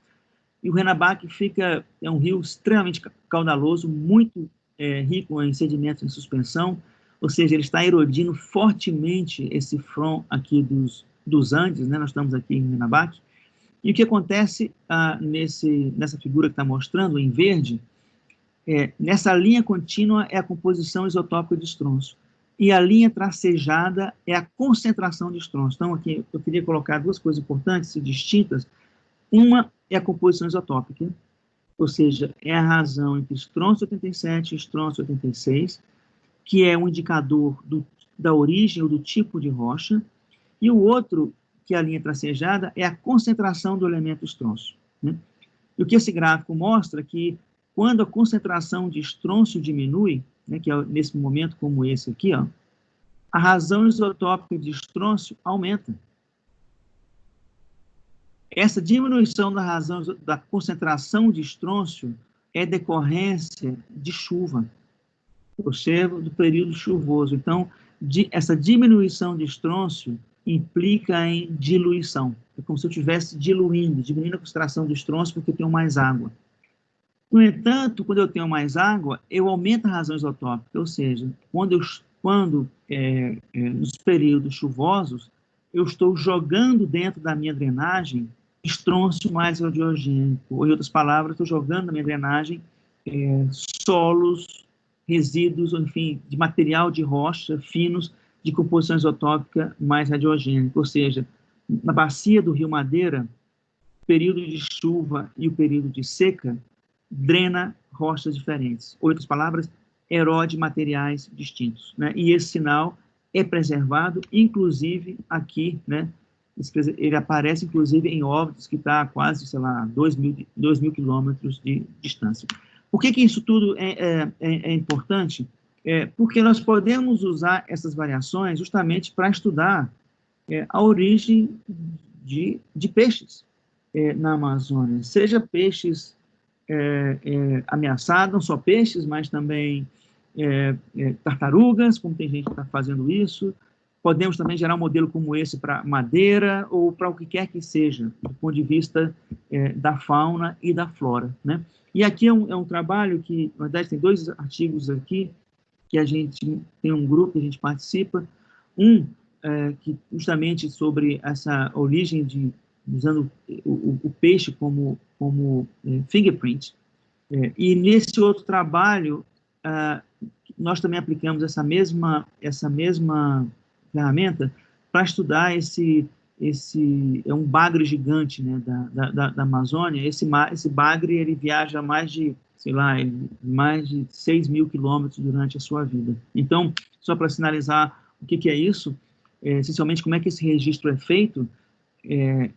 e o Curenabaque é um rio extremamente caudaloso, muito rico em sedimentos em suspensão, ou seja, ele está erodindo fortemente esse front aqui dos Andes, né? Nós estamos aqui em Curenabaque. E o que acontece nessa figura que está mostrando, em verde, nessa linha contínua é a composição isotópica de estrôncio. E a linha tracejada é a concentração de estrôncio. Então, aqui eu queria colocar duas coisas importantes e distintas. Uma é a composição isotópica, ou seja, é a razão entre estrôncio 87 e estrôncio 86, que é um indicador da origem ou do tipo de rocha. E o outro, que é a linha tracejada, é a concentração do elemento estrôncio, né? E o que esse gráfico mostra é que quando a concentração de estrôncio diminui, né, que é nesse momento como esse aqui, ó, a razão isotópica de estrôncio aumenta. Essa diminuição da razão da concentração de estrôncio é decorrência de chuva, ou seja, do período chuvoso. Então, essa diminuição de estrôncio implica em diluição. É como se eu estivesse diminuindo a concentração do estrôncio porque eu tenho mais água. No entanto, quando eu tenho mais água, eu aumento a razão isotópica, ou seja, nos períodos chuvosos, eu estou jogando dentro da minha drenagem estrôncio mais radiogênico, ou em outras palavras, estou jogando na minha drenagem solos, resíduos, enfim, de material de rocha finos, de composição isotópica mais radiogênica, ou seja, na bacia do Rio Madeira, o período de chuva e o período de seca drena rochas diferentes. Ou, em outras palavras, erode materiais distintos, né? E esse sinal é preservado, inclusive aqui, né? Ele aparece, inclusive, em Óbidos, que está a quase, sei lá, 2.000 quilômetros de distância. Por que isso tudo é importante? Porque nós podemos usar essas variações justamente para estudar a origem de peixes na Amazônia, seja peixes ameaçados, não só peixes, mas também tartarugas, como tem gente que está fazendo isso. Podemos também gerar um modelo como esse para madeira ou para o que quer que seja, do ponto de vista da fauna e da flora, né? E aqui é um trabalho que, na verdade, tem 2 artigos aqui, que a gente tem um grupo que a gente participa, que justamente sobre essa origem usando o peixe como fingerprint. E nesse outro trabalho, nós também aplicamos essa mesma ferramenta para estudar esse um bagre gigante, né, da Amazônia. Esse bagre, ele viaja mais de 6.000 quilômetros durante a sua vida. Então, só para sinalizar o que é isso, essencialmente, como é que esse registro é feito,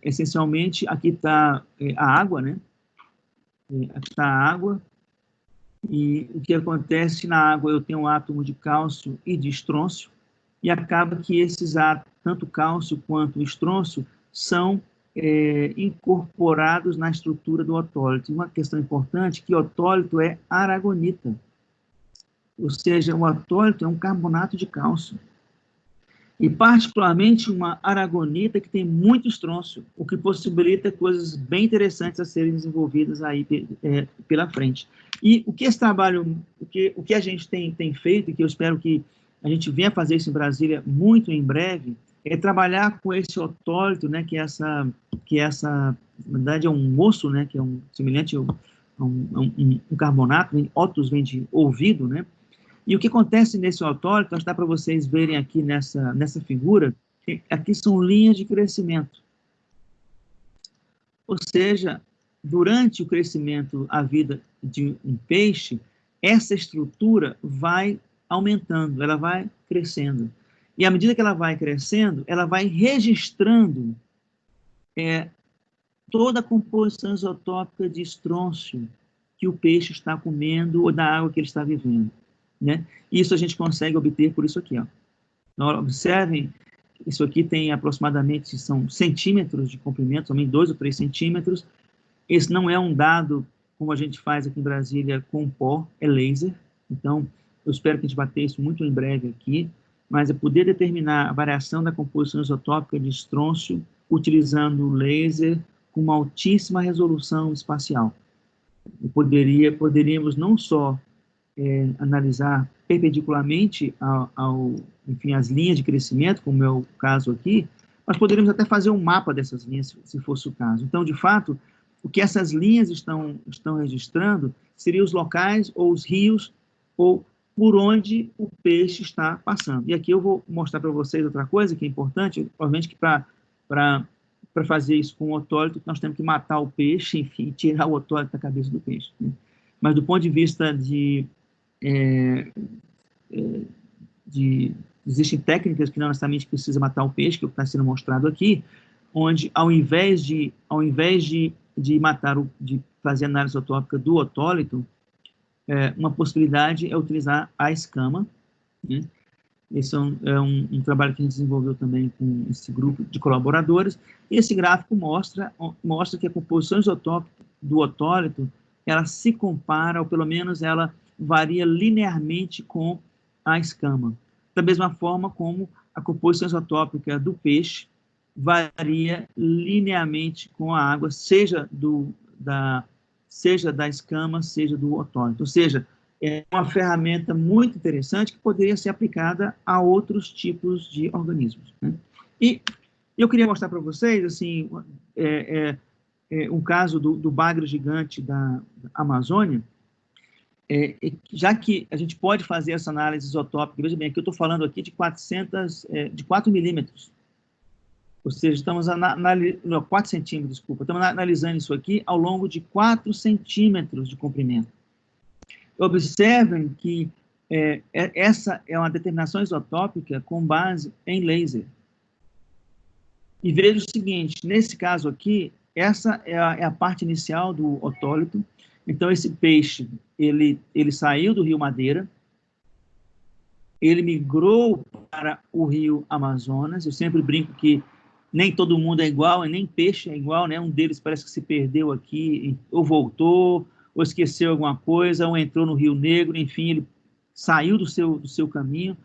essencialmente, aqui está a água, né? Aqui está a água, E o que acontece na água, eu tenho um átomo de cálcio e de estrôncio, e acaba que esses átomos, tanto cálcio quanto estrôncio, são incorporados na estrutura do otólito. Uma questão importante, que o otólito é aragonita, ou seja, o otólito é um carbonato de cálcio, e particularmente uma aragonita que tem muito estrôncio, o que possibilita coisas bem interessantes a serem desenvolvidas aí pela frente. E o que esse trabalho, o que a gente tem feito, e que eu espero que a gente venha fazer isso em Brasília muito em breve, é trabalhar com esse otólito, né, que essa, na verdade, é um osso, né, que é semelhante a um carbonato, né, otos vem de ouvido, né, e o que acontece nesse otólito, dá para vocês verem aqui nessa figura, aqui são linhas de crescimento. Ou seja, durante o crescimento, a vida de um peixe, essa estrutura vai aumentando, ela vai crescendo. E à medida que ela vai crescendo, ela vai registrando toda a composição isotópica de estrôncio que o peixe está comendo ou da água que ele está vivendo, né? Isso a gente consegue obter por isso aqui, ó. Então, observem, isso aqui tem aproximadamente, são centímetros de comprimento, somente 2 ou 3 centímetros. Esse não é um dado, como a gente faz aqui em Brasília, com pó, é laser. Então, eu espero que a gente bater isso muito em breve aqui, mas é poder determinar a variação da composição isotópica de estrôncio utilizando laser com uma altíssima resolução espacial. Poderíamos não só analisar perpendicularmente enfim, as linhas de crescimento, como é o caso aqui, mas poderíamos até fazer um mapa dessas linhas, se fosse o caso. Então, de fato, o que essas linhas estão registrando seriam os locais ou os rios ou por onde o peixe está passando. E aqui eu vou mostrar para vocês outra coisa que é importante, obviamente que para fazer isso com o otólito, nós temos que matar o peixe, enfim, tirar o otólito da cabeça do peixe, né? Mas do ponto de vista existem técnicas que não necessariamente precisa matar o peixe, que é o que está sendo mostrado aqui, onde ao invés de fazer análise isotópica do otólito, uma possibilidade é utilizar a escama, né? Esse é um trabalho que a gente desenvolveu também com esse grupo de colaboradores, e esse gráfico mostra que a composição isotópica do otólito, ela se compara, ou pelo menos ela varia linearmente com a escama. Da mesma forma como a composição isotópica do peixe varia linearmente com a água, seja da escama, seja do otólito. Ou seja, é uma ferramenta muito interessante que poderia ser aplicada a outros tipos de organismos, né? E eu queria mostrar para vocês, assim, um caso do bagre gigante da Amazônia, já que a gente pode fazer essa análise isotópica, veja bem, aqui eu estou falando aqui de 4 milímetros, ou seja, estamos 4 centímetros, desculpa, estamos analisando isso aqui ao longo de 4 centímetros de comprimento. Observem que essa é uma determinação isotópica com base em laser. E veja o seguinte, nesse caso aqui, essa é a parte inicial do otólito. Então, esse peixe, ele saiu do Rio Madeira, ele migrou para o Rio Amazonas. Eu sempre brinco que nem todo mundo é igual, e nem peixe é igual, né? Um deles parece que se perdeu aqui, ou voltou, ou esqueceu alguma coisa, ou entrou no Rio Negro, enfim, ele saiu do seu caminho,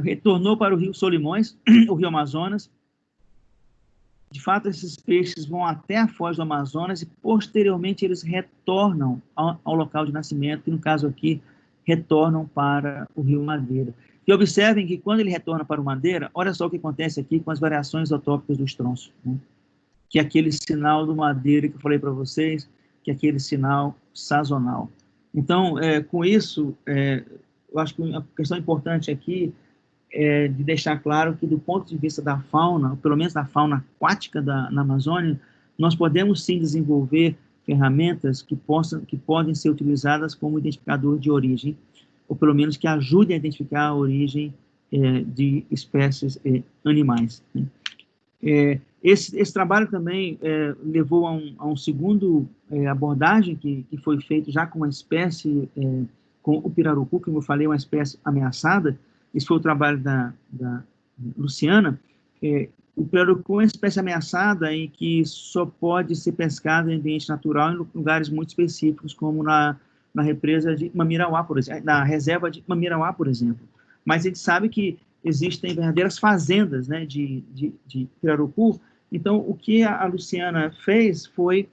retornou para o Rio Solimões, o Rio Amazonas. De fato, esses peixes vão até a foz do Amazonas e, posteriormente, eles retornam ao local de nascimento, que, no caso aqui, retornam para o Rio Madeira. E observem que, quando ele retorna para o Madeira, olha só o que acontece aqui com as variações isotópicas do estrôncio, né? Que é aquele sinal do Madeira que eu falei para vocês, que é aquele sinal sazonal. Então, com isso, eu acho que a questão importante aqui de deixar claro que, do ponto de vista da fauna, pelo menos da fauna aquática na Amazônia, nós podemos sim desenvolver ferramentas que podem ser utilizadas como identificador de origem, ou pelo menos que ajudem a identificar a origem de espécies animais, né? Esse trabalho também levou a um segundo abordagem que foi feito já com uma espécie, com o pirarucu, como eu falei, uma espécie ameaçada. Esse foi o trabalho da Luciana. O pirarucu é uma espécie ameaçada em que só pode ser pescado em ambiente natural em lugares muito específicos, como na represa de Mamirauá, por exemplo, na reserva de Mamirauá, por exemplo. Mas a gente sabe que existem verdadeiras fazendas, né, de pirarucu. Então, o que a Luciana fez foi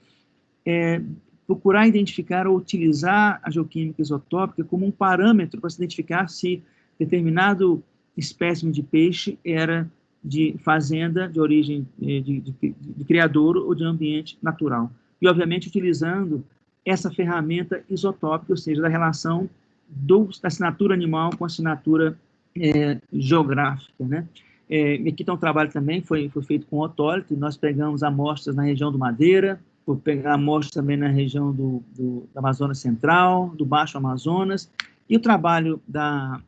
procurar identificar ou utilizar a geoquímica isotópica como um parâmetro para se identificar se determinado espécime de peixe era de fazenda, de origem de criadouro ou de ambiente natural. E, obviamente, utilizando essa ferramenta isotópica, ou seja, da relação da assinatura animal com a assinatura geográfica, né? Aqui tem um trabalho também, foi feito com otólito, nós pegamos amostras na região do Madeira, por pegar amostras também na região do Amazonas Central, do Baixo Amazonas, e o trabalho da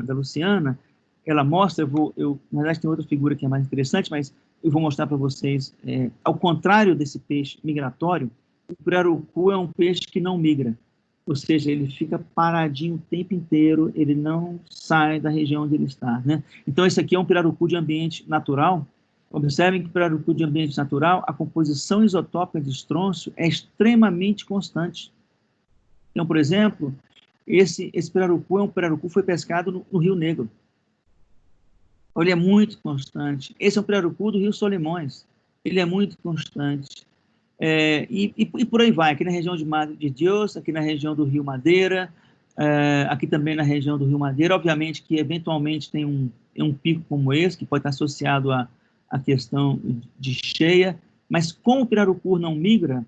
Luciana, ela mostra, na verdade tem outra figura que é mais interessante, mas eu vou mostrar para vocês, ao contrário desse peixe migratório, o pirarucu é um peixe que não migra, ou seja, ele fica paradinho o tempo inteiro, ele não sai da região onde ele está, né? Então, esse aqui é um pirarucu de ambiente natural. Observem que o pirarucu de ambiente natural, a composição isotópica de estrôncio é extremamente constante. Então, por exemplo, esse pirarucu foi pescado no Rio Negro. Ele é muito constante. Esse é um pirarucu do Rio Solimões. Ele é muito constante. E por aí vai, aqui na região de Madre de Deus, aqui na região do Rio Madeira, aqui também na região do Rio Madeira, obviamente que eventualmente tem um pico como esse, que pode estar associado à questão de cheia, mas como o pirarucu não migra,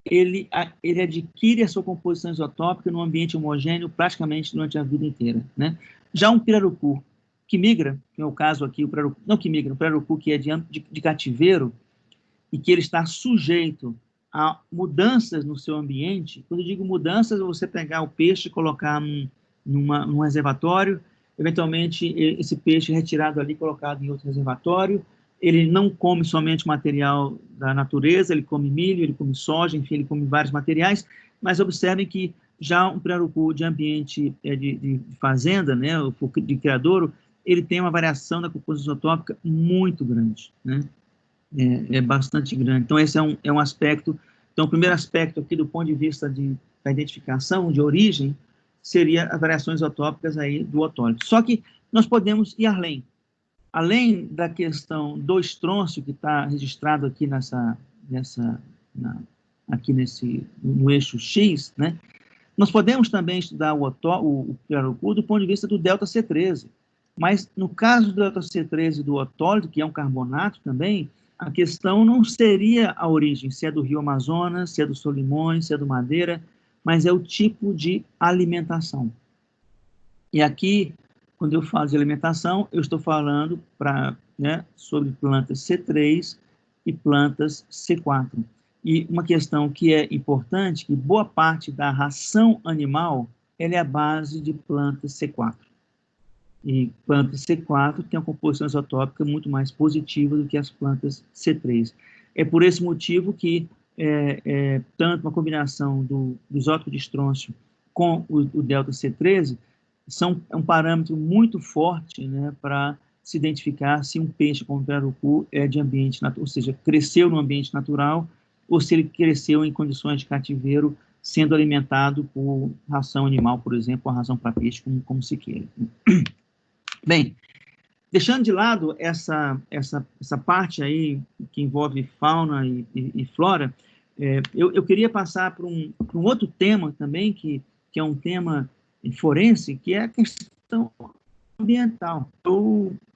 ele adquire a sua composição isotópica num ambiente homogêneo praticamente durante a vida inteira, né? Já um pirarucu que migra, que é o caso aqui, o pirarucu que é de cativeiro, e que ele está sujeito a mudanças no seu ambiente. Quando eu digo mudanças, é você pegar o peixe e colocar num reservatório, eventualmente esse peixe é retirado ali, colocado em outro reservatório, ele não come somente material da natureza, ele come milho, ele come soja, enfim, ele come vários materiais, mas observem que já um pirarucu de ambiente de fazenda, né, de criadouro, ele tem uma variação da composição isotópica muito grande, né? É bastante grande. Então, esse é um aspecto. Então, o primeiro aspecto aqui, do ponto de vista da identificação, de origem, seria as variações isotópicas aí do otólito. Só que nós podemos ir além. Além da questão do estrôncio, que está registrado aqui aqui no eixo X, né? Nós podemos também estudar o pirarucu do ponto de vista do delta C13. Mas, no caso do delta C13 do otólito, que é um carbonato também, a questão não seria a origem, se é do Rio Amazonas, se é do Solimões, se é do Madeira, mas é o tipo de alimentação. E aqui, quando eu falo de alimentação, eu estou falando sobre plantas C3 e plantas C4. E uma questão que é importante, que boa parte da ração animal ela é a base de plantas C4. E plantas C4 tem uma composição isotópica muito mais positiva do que as plantas C3. É por esse motivo que tanto uma combinação do isótopo de estrôncio com o delta C13 é um parâmetro muito forte, né, para se identificar se um peixe como o pirarucu é de ambiente natural, ou seja, cresceu no ambiente natural, ou se ele cresceu em condições de cativeiro, sendo alimentado por ração animal, por exemplo, a ração para peixe, como se queira. Bem, deixando de lado essa parte aí que envolve fauna e flora, eu queria passar para um outro tema também, que é um tema forense, que é a questão ambiental.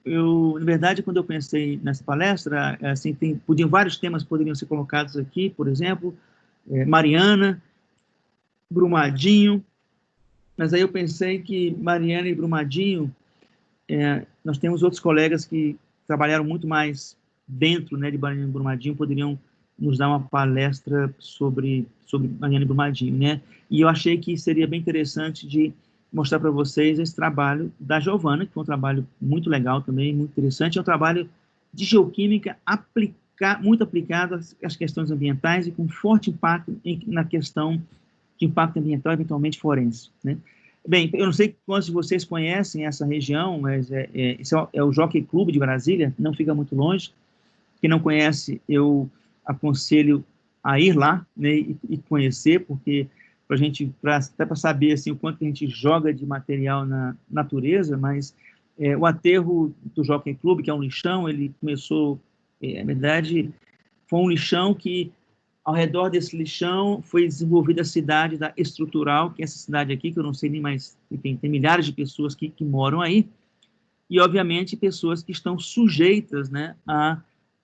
Na verdade, quando eu pensei nessa palestra, assim, vários temas poderiam ser colocados aqui, por exemplo, Mariana, Brumadinho, mas aí eu pensei que Mariana e Brumadinho, nós temos outros colegas que trabalharam muito mais dentro, né, de Mariana e Brumadinho, poderiam nos dar uma palestra sobre Mariana e Brumadinho, né? E eu achei que seria bem interessante de mostrar para vocês esse trabalho da Giovana, que foi um trabalho muito legal também, muito interessante. É um trabalho de geoquímica muito aplicado às questões ambientais e com forte impacto na questão de impacto ambiental, eventualmente forense, né? Bem, eu não sei quantos de vocês conhecem essa região, mas esse é o Jockey Club de Brasília, não fica muito longe. Quem não conhece, eu aconselho a ir lá, né, e conhecer, porque até para saber assim, o quanto a gente joga de material na natureza, mas o aterro do Jockey Club, que é um lixão, ele começou, na verdade, foi um lixão que, ao redor desse lixão, foi desenvolvida a cidade da Estrutural, que é essa cidade aqui, que eu não sei nem mais, tem milhares de pessoas que moram aí, e, obviamente, pessoas que estão sujeitas, né,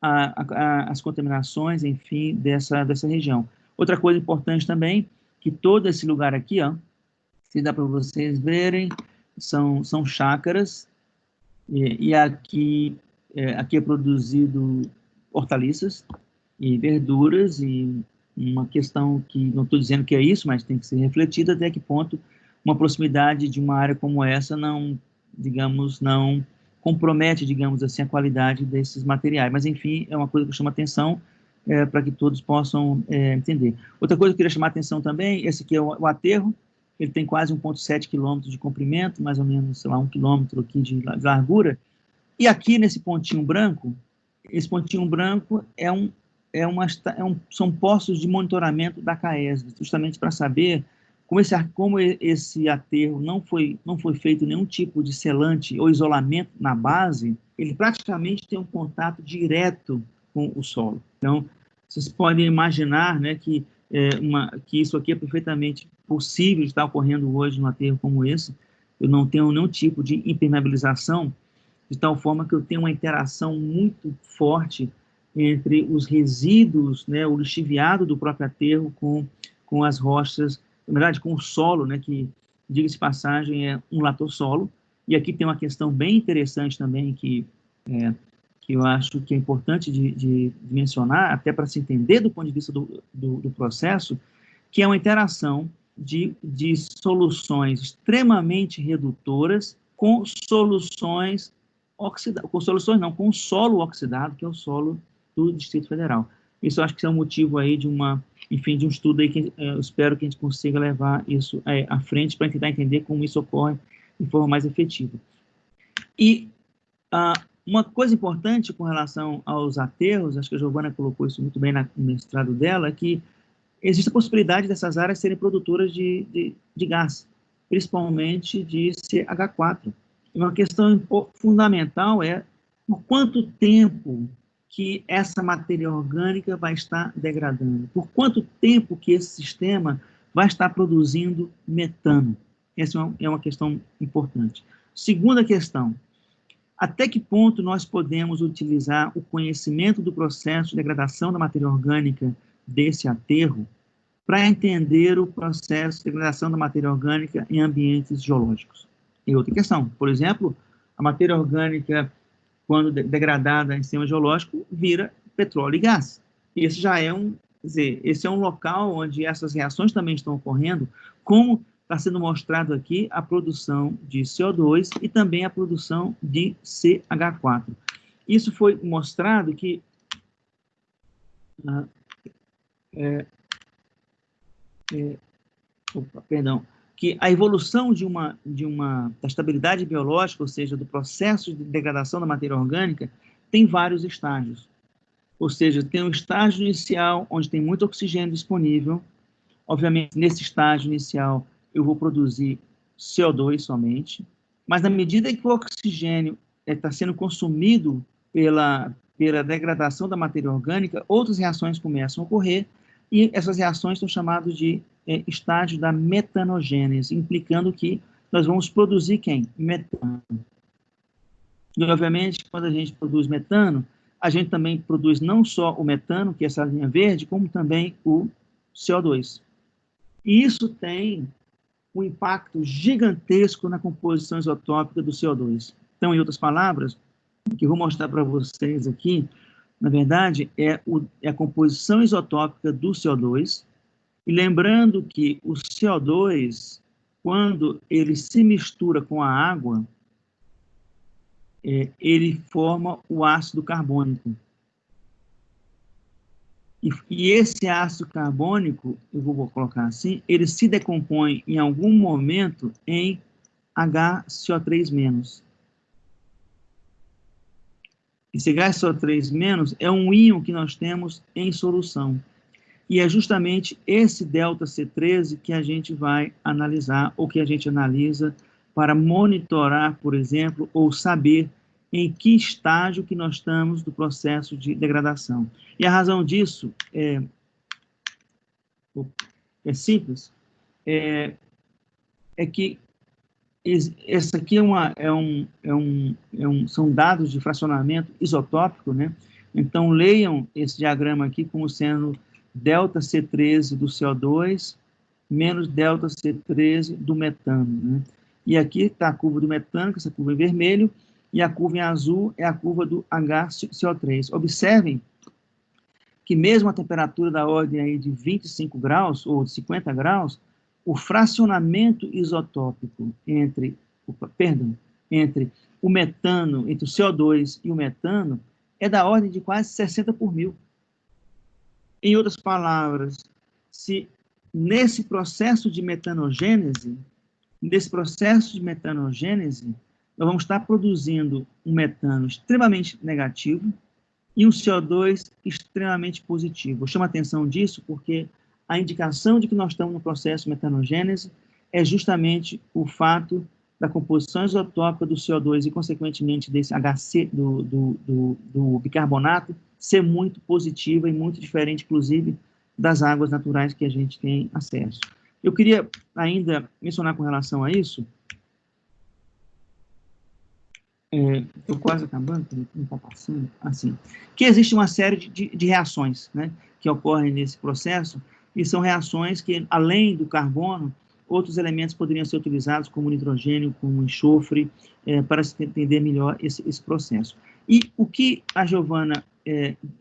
as contaminações, enfim, dessa região. Outra coisa importante também, que todo esse lugar aqui, ó, se dá para vocês verem, são chácaras, e aqui é produzido hortaliças e verduras, e uma questão que, não estou dizendo que é isso, mas tem que ser refletida até que ponto uma proximidade de uma área como essa não compromete, digamos assim, a qualidade desses materiais. Mas, enfim, é uma coisa que chama atenção para que todos possam entender. Outra coisa que eu queria chamar a atenção também, esse aqui é o aterro, ele tem quase 1,7 quilômetros de comprimento, mais ou menos, sei lá, 1 quilômetro aqui de largura, e aqui nesse pontinho branco, esse pontinho branco são postos de monitoramento da CAESB, justamente para saber como esse aterro não foi feito nenhum tipo de selante ou isolamento na base, ele praticamente tem um contato direto com o solo. Então, vocês podem imaginar, né, que isso aqui é perfeitamente possível de estar ocorrendo hoje num aterro como esse. Eu não tenho nenhum tipo de impermeabilização, de tal forma que eu tenho uma interação muito forte entre os resíduos, né, o lixiviado do próprio aterro com as rochas, na verdade, com o solo, né, que, diga-se de passagem, é um latossolo. E aqui tem uma questão bem interessante também, que eu acho que é importante de mencionar, até para se entender do ponto de vista do processo, que é uma interação de soluções extremamente redutoras com soluções com o solo oxidado, que é o solo do Distrito Federal. Isso eu acho que é um motivo aí de um estudo aí que eu espero que a gente consiga levar isso à frente para tentar entender como isso ocorre de forma mais efetiva. E uma coisa importante com relação aos aterros, acho que a Giovana colocou isso muito bem no mestrado dela, é que existe a possibilidade dessas áreas serem produtoras de gás, principalmente de CH4. Uma questão fundamental é por quanto tempo que essa matéria orgânica vai estar degradando, por quanto tempo que esse sistema vai estar produzindo metano. Essa é uma questão importante. Segunda questão, até que ponto nós podemos utilizar o conhecimento do processo de degradação da matéria orgânica desse aterro para entender o processo de degradação da matéria orgânica em ambientes geológicos? E outra questão, por exemplo, a matéria orgânica, quando degradada em sistema geológico, vira petróleo e gás. Esse já é esse é um local onde essas reações também estão ocorrendo, como está sendo mostrado aqui a produção de CO2 e também a produção de CH4. Isso foi mostrado que que a evolução da estabilidade biológica, ou seja, do processo de degradação da matéria orgânica, tem vários estágios. Ou seja, tem um estágio inicial, onde tem muito oxigênio disponível. Obviamente, nesse estágio inicial, eu vou produzir CO2 somente, mas na medida que o oxigênio está sendo consumido pela degradação da matéria orgânica, outras reações começam a ocorrer, e essas reações são chamadas de estágio da metanogênese, implicando que nós vamos produzir quem? Metano. E, obviamente, quando a gente produz metano, a gente também produz não só o metano, que é essa linha verde, como também o CO2. E isso tem um impacto gigantesco na composição isotópica do CO2. Então, em outras palavras, o que eu vou mostrar para vocês aqui, na verdade, é a composição isotópica do CO2, e lembrando que o CO2, quando ele se mistura com a água, ele forma o ácido carbônico. E esse ácido carbônico, eu vou colocar assim, ele se decompõe em algum momento em HCO3-. Esse HCO3- é um íon que nós temos em solução. E é justamente esse ΔC13 que a gente vai analisar, ou que a gente analisa para monitorar, por exemplo, ou saber em que estágio que nós estamos do processo de degradação. E a razão disso é simples, é que essa aqui são dados de fracionamento isotópico, né? Então, leiam esse diagrama aqui como sendo ΔC13 do CO2 menos ΔC13 do metano, né? E aqui está a curva do metano, que essa curva em vermelho, e a curva em azul é a curva do HCO3. Observem que mesmo a temperatura da ordem aí de 25 graus, ou de 50 graus, o fracionamento isotópico entre o metano, entre o CO2 e o metano, é da ordem de quase 60 por mil. Em outras palavras, se nesse processo de metanogênese, nós vamos estar produzindo um metano extremamente negativo e um CO2 extremamente positivo. Eu chamo a atenção disso porque a indicação de que nós estamos no processo de metanogênese é justamente o fato da composição isotópica do CO2 e, consequentemente, desse HC, do bicarbonato, ser muito positiva e muito diferente, inclusive, das águas naturais que a gente tem acesso. Eu queria ainda mencionar com relação a isso, estou quase acabando, não está passando, assim, que existe uma série de reações, né, que ocorrem nesse processo, e são reações que, além do carbono, outros elementos poderiam ser utilizados, como nitrogênio, como enxofre, para se entender melhor esse processo. E o que a Giovana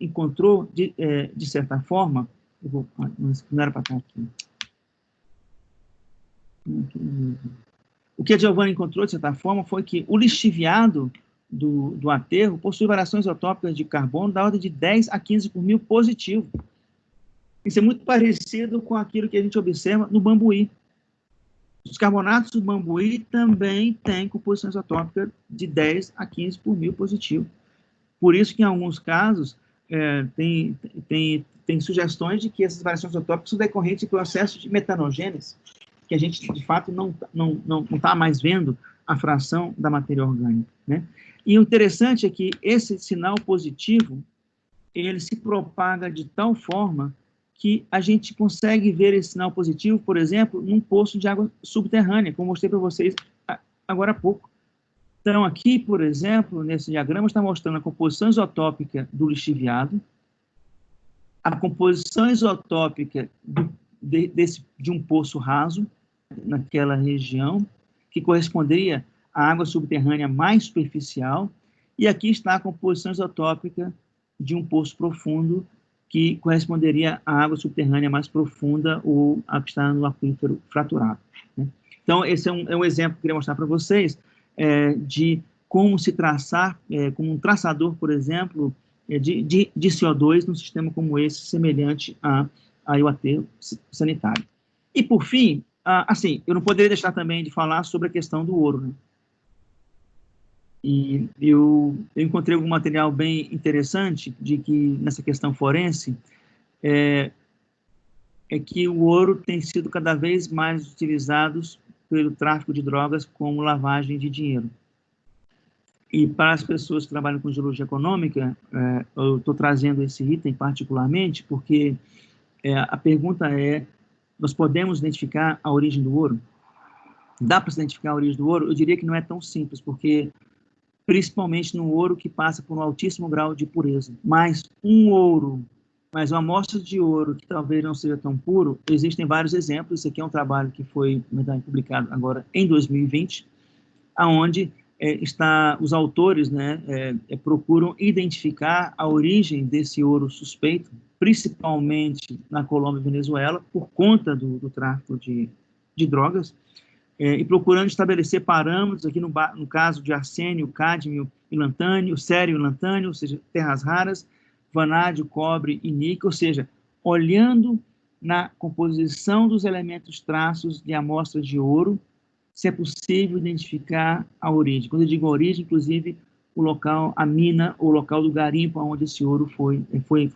encontrou, de certa forma, não era para estar aqui. O que a Giovana encontrou, de certa forma, foi que o lixiviado do aterro possui variações isotópicas de carbono da ordem de 10 a 15 por mil positivo. Isso é muito parecido com aquilo que a gente observa no bambuí. Os carbonatos do bambuí também têm composição isotópica de 10 a 15 por mil positivo. Por isso que, em alguns casos, tem sugestões de que essas variações isotópicas são decorrentes de processo de metanogênese, que a gente, de fato, não está mais vendo a fração da matéria orgânica, né? E o interessante é que esse sinal positivo, ele se propaga de tal forma que a gente consegue ver esse sinal positivo, por exemplo, num poço de água subterrânea, como mostrei para vocês agora há pouco. Então, aqui, por exemplo, nesse diagrama, está mostrando a composição isotópica do lixiviado, a composição isotópica de um poço raso, naquela região, que corresponderia à água subterrânea mais superficial, e aqui está a composição isotópica de um poço profundo, que corresponderia à água subterrânea mais profunda, ou a que está no aquífero fraturado, né? Então, esse é um exemplo que eu queria mostrar para vocês, de como se traçar, como um traçador, por exemplo, de CO2 num sistema como esse, semelhante ao aterro sanitário. E, por fim, assim, eu não poderia deixar também de falar sobre a questão do ouro, né? E eu encontrei algum material bem interessante de que, nessa questão forense, é que o ouro tem sido cada vez mais utilizado pelo tráfico de drogas como lavagem de dinheiro. E para as pessoas que trabalham com geologia econômica, eu estou trazendo esse item particularmente porque a pergunta é: nós podemos identificar a origem do ouro? Dá para se identificar a origem do ouro? Eu diria que não é tão simples, porque principalmente no ouro que passa por um altíssimo grau de pureza. Mas uma amostra de ouro que talvez não seja tão puro, existem vários exemplos. Esse aqui é um trabalho que foi publicado agora em 2020, onde os autores, né, procuram identificar a origem desse ouro suspeito, principalmente na Colômbia e Venezuela, por conta do tráfico de drogas, e procurando estabelecer parâmetros, aqui no caso de arsênio, cádmio e lantânio, cério e lantânio, ou seja, terras raras, vanádio, cobre e níquel, ou seja, olhando na composição dos elementos traços de amostras de ouro, se é possível identificar a origem. Quando eu digo origem, inclusive, o local, a mina, o local do garimpo onde esse ouro foi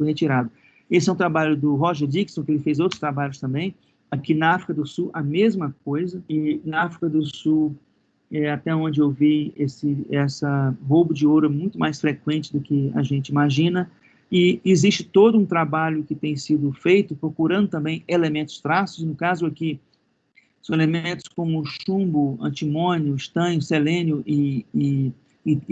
retirado. Esse é um trabalho do Roger Dixon, que ele fez outros trabalhos também. Aqui na África do Sul, a mesma coisa. E na África do Sul, até onde eu vi, essa roubo de ouro é muito mais frequente do que a gente imagina. E existe todo um trabalho que tem sido feito, procurando também elementos traços. No caso aqui, são elementos como chumbo, antimônio, estanho, selênio e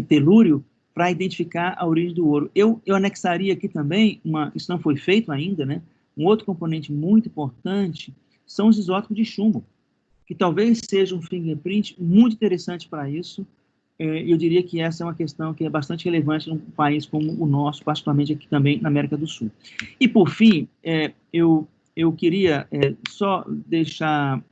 telúrio, para identificar a origem do ouro. Eu anexaria aqui também, isso não foi feito ainda, né? Um outro componente muito importante são os isótopos de chumbo, que talvez seja um fingerprint muito interessante para isso. Eu diria que essa é uma questão que é bastante relevante num país como o nosso, particularmente aqui também na América do Sul. E, por fim, eu queria só deixar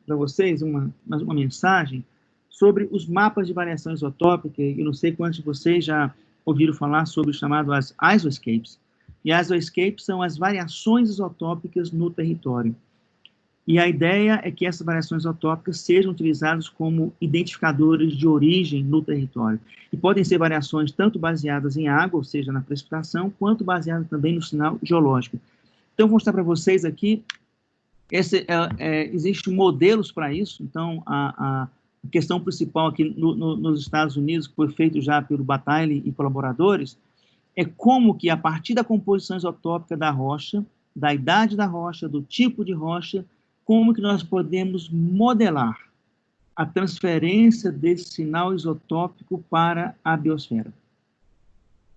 para vocês uma mensagem sobre os mapas de variação isotópica. Eu não sei quantos de vocês já ouviram falar sobre o chamado as isoscapes. E as isoscapes são as variações isotópicas no território. E a ideia é que essas variações isotópicas sejam utilizadas como identificadores de origem no território. E podem ser variações tanto baseadas em água, ou seja, na precipitação, quanto baseadas também no sinal geológico. Então, vou mostrar para vocês aqui, existem modelos para isso. Então, a questão principal aqui nos Estados Unidos, que foi feito já pelo Bataille e colaboradores, é como que, a partir da composição isotópica da rocha, da idade da rocha, do tipo de rocha, como que nós podemos modelar a transferência desse sinal isotópico para a biosfera.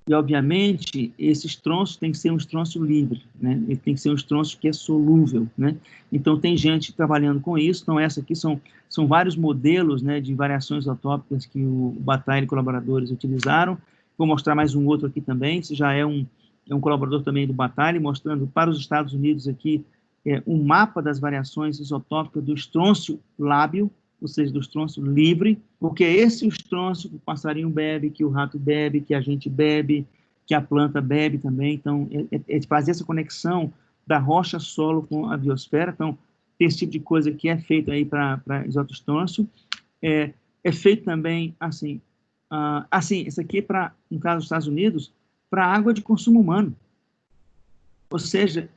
E, obviamente, esse estronço tem que ser um estronço livre, né? Ele tem que ser um estronço que é solúvel, né? Então, tem gente trabalhando com isso. Então, essa aqui são vários modelos, né, de variações isotópicas que o Bataille e colaboradores utilizaram. Vou mostrar mais um outro aqui também. Esse já é um colaborador também do Bataille, mostrando para os Estados Unidos aqui um mapa das variações isotópicas do estrôncio lábil, ou seja, do estrôncio livre, porque é esse o estrôncio que o passarinho bebe, que o rato bebe, que a gente bebe, que a planta bebe também. Então, é fazer essa conexão da rocha-solo com a biosfera. Então, esse tipo de coisa que é feito aí para isotostrôncio. É feito também, assim, isso aqui, no caso dos Estados Unidos, para água de consumo humano. Ou seja,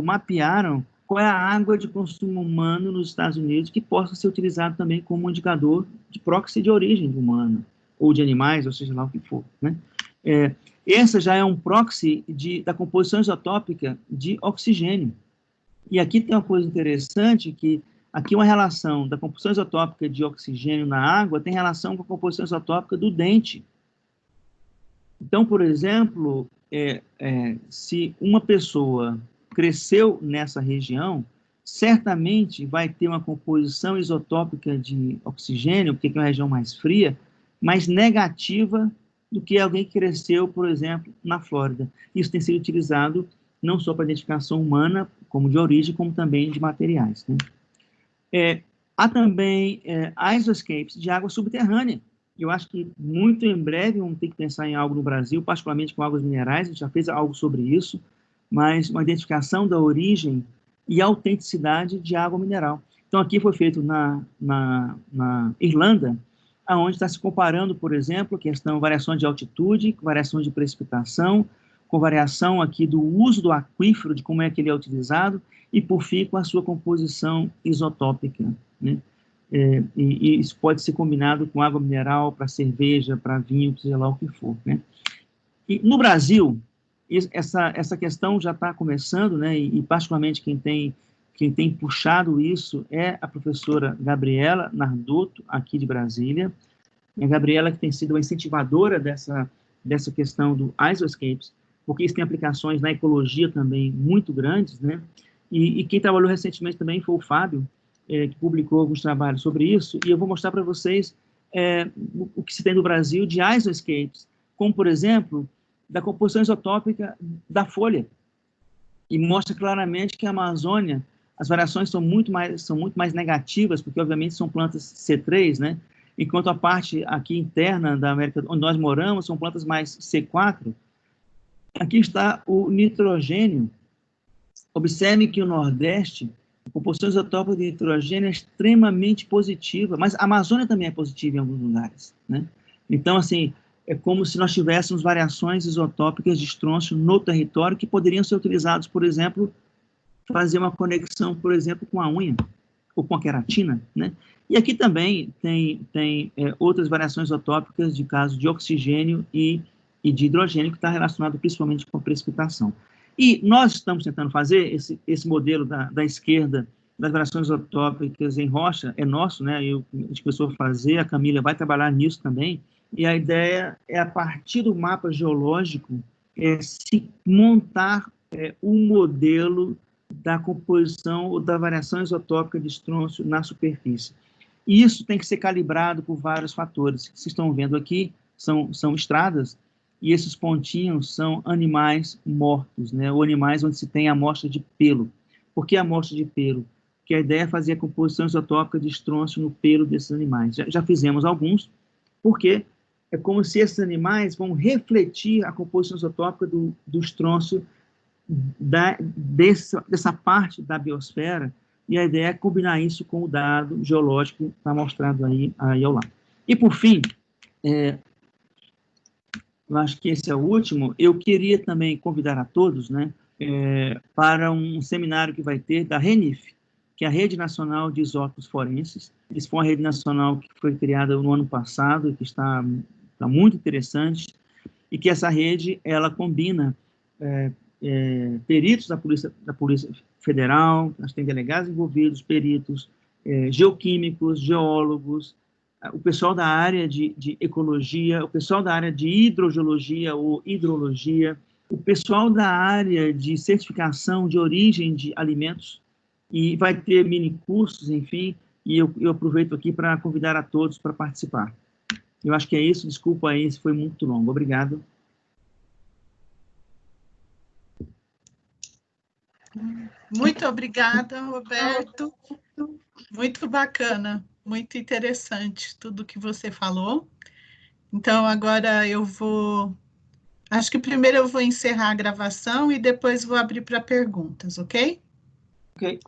mapearam qual é a água de consumo humano nos Estados Unidos que possa ser utilizado também como um indicador de proxy de origem humana, ou de animais, ou seja lá o que for, né? Essa já é um proxy da composição isotópica de oxigênio. E aqui tem uma coisa interessante, que aqui uma relação da composição isotópica de oxigênio na água tem relação com a composição isotópica do dente. Então, por exemplo, se uma pessoa cresceu nessa região, certamente vai ter uma composição isotópica de oxigênio, porque é uma região mais fria, mais negativa do que alguém que cresceu, por exemplo, na Flórida. Isso tem sido utilizado não só para identificação humana, como de origem, como também de materiais, né? Há também isoscapes de água subterrânea. Eu acho que muito em breve vamos ter que pensar em algo no Brasil, particularmente com águas minerais. A gente já fez algo sobre isso, mas uma identificação da origem e autenticidade de água mineral. Então, aqui foi feito na Irlanda, onde está se comparando, por exemplo, questão variações de altitude, variações de precipitação, com variação aqui do uso do aquífero, de como é que ele é utilizado, e, por fim, com a sua composição isotópica, né? E isso pode ser combinado com água mineral, para cerveja, para vinho, seja lá o que for, né? E no Brasil, essa questão já está começando, né? E particularmente quem tem puxado isso é a professora Gabriela Nardotto, aqui de Brasília. A Gabriela, que tem sido a incentivadora dessa questão do isoscapes, porque isso tem aplicações na ecologia também muito grandes, né? E quem trabalhou recentemente também foi o Fábio, que publicou alguns trabalhos sobre isso, e eu vou mostrar para vocês o que se tem no Brasil de isoscapes, como, por exemplo, da composição isotópica da folha, e mostra claramente que a Amazônia, as variações são muito mais negativas, porque, obviamente, são plantas C3, né? Enquanto a parte aqui interna da América, onde nós moramos, são plantas mais C4. Aqui está o nitrogênio. Observe que o Nordeste, a composição isotópica de nitrogênio é extremamente positiva, mas a Amazônia também é positiva em alguns lugares, né? Então, assim, é como se nós tivéssemos variações isotópicas de estrôncio no território que poderiam ser utilizados, por exemplo, fazer uma conexão, por exemplo, com a unha ou com a queratina, né? E aqui também tem outras variações isotópicas de caso de oxigênio e de hidrogênio, que está relacionado principalmente com a precipitação. E nós estamos tentando fazer esse modelo da esquerda, das variações isotópicas em rocha, é nosso, né? A gente começou a fazer, a Camila vai trabalhar nisso também, e a ideia é, a partir do mapa geológico, se montar um modelo da composição ou da variação isotópica de estrôncio na superfície. E isso tem que ser calibrado por vários fatores. Vocês estão vendo aqui, são estradas, e esses pontinhos são animais mortos, né? Ou animais onde se tem amostra de pelo. Por que amostra de pelo? Porque a ideia é fazer a composição isotópica de estrôncio no pelo desses animais. Já fizemos alguns, porque é como se esses animais vão refletir a composição isotópica do estrôncio dessa parte da biosfera, e a ideia é combinar isso com o dado geológico que está mostrado aí ao lado. E, por fim, eu acho que esse é o último, eu queria também convidar a todos, né, para um seminário que vai ter da RENIF, que é a Rede Nacional de Isótopos Forenses. Isso foi uma rede nacional que foi criada no ano passado, que está muito interessante, e que essa rede, ela combina peritos da Polícia Federal, nós temos delegados envolvidos, peritos, geoquímicos, geólogos, o pessoal da área de ecologia, o pessoal da área de hidrogeologia ou hidrologia, o pessoal da área de certificação de origem de alimentos, e vai ter mini cursos, enfim, e eu aproveito aqui para convidar a todos para participar. Eu acho que é isso, desculpa aí se foi muito longo. Obrigado. Muito obrigada, Roberto. Muito bacana, muito interessante tudo que você falou. Então, agora acho que primeiro eu vou encerrar a gravação e depois vou abrir para perguntas, ok? Ok.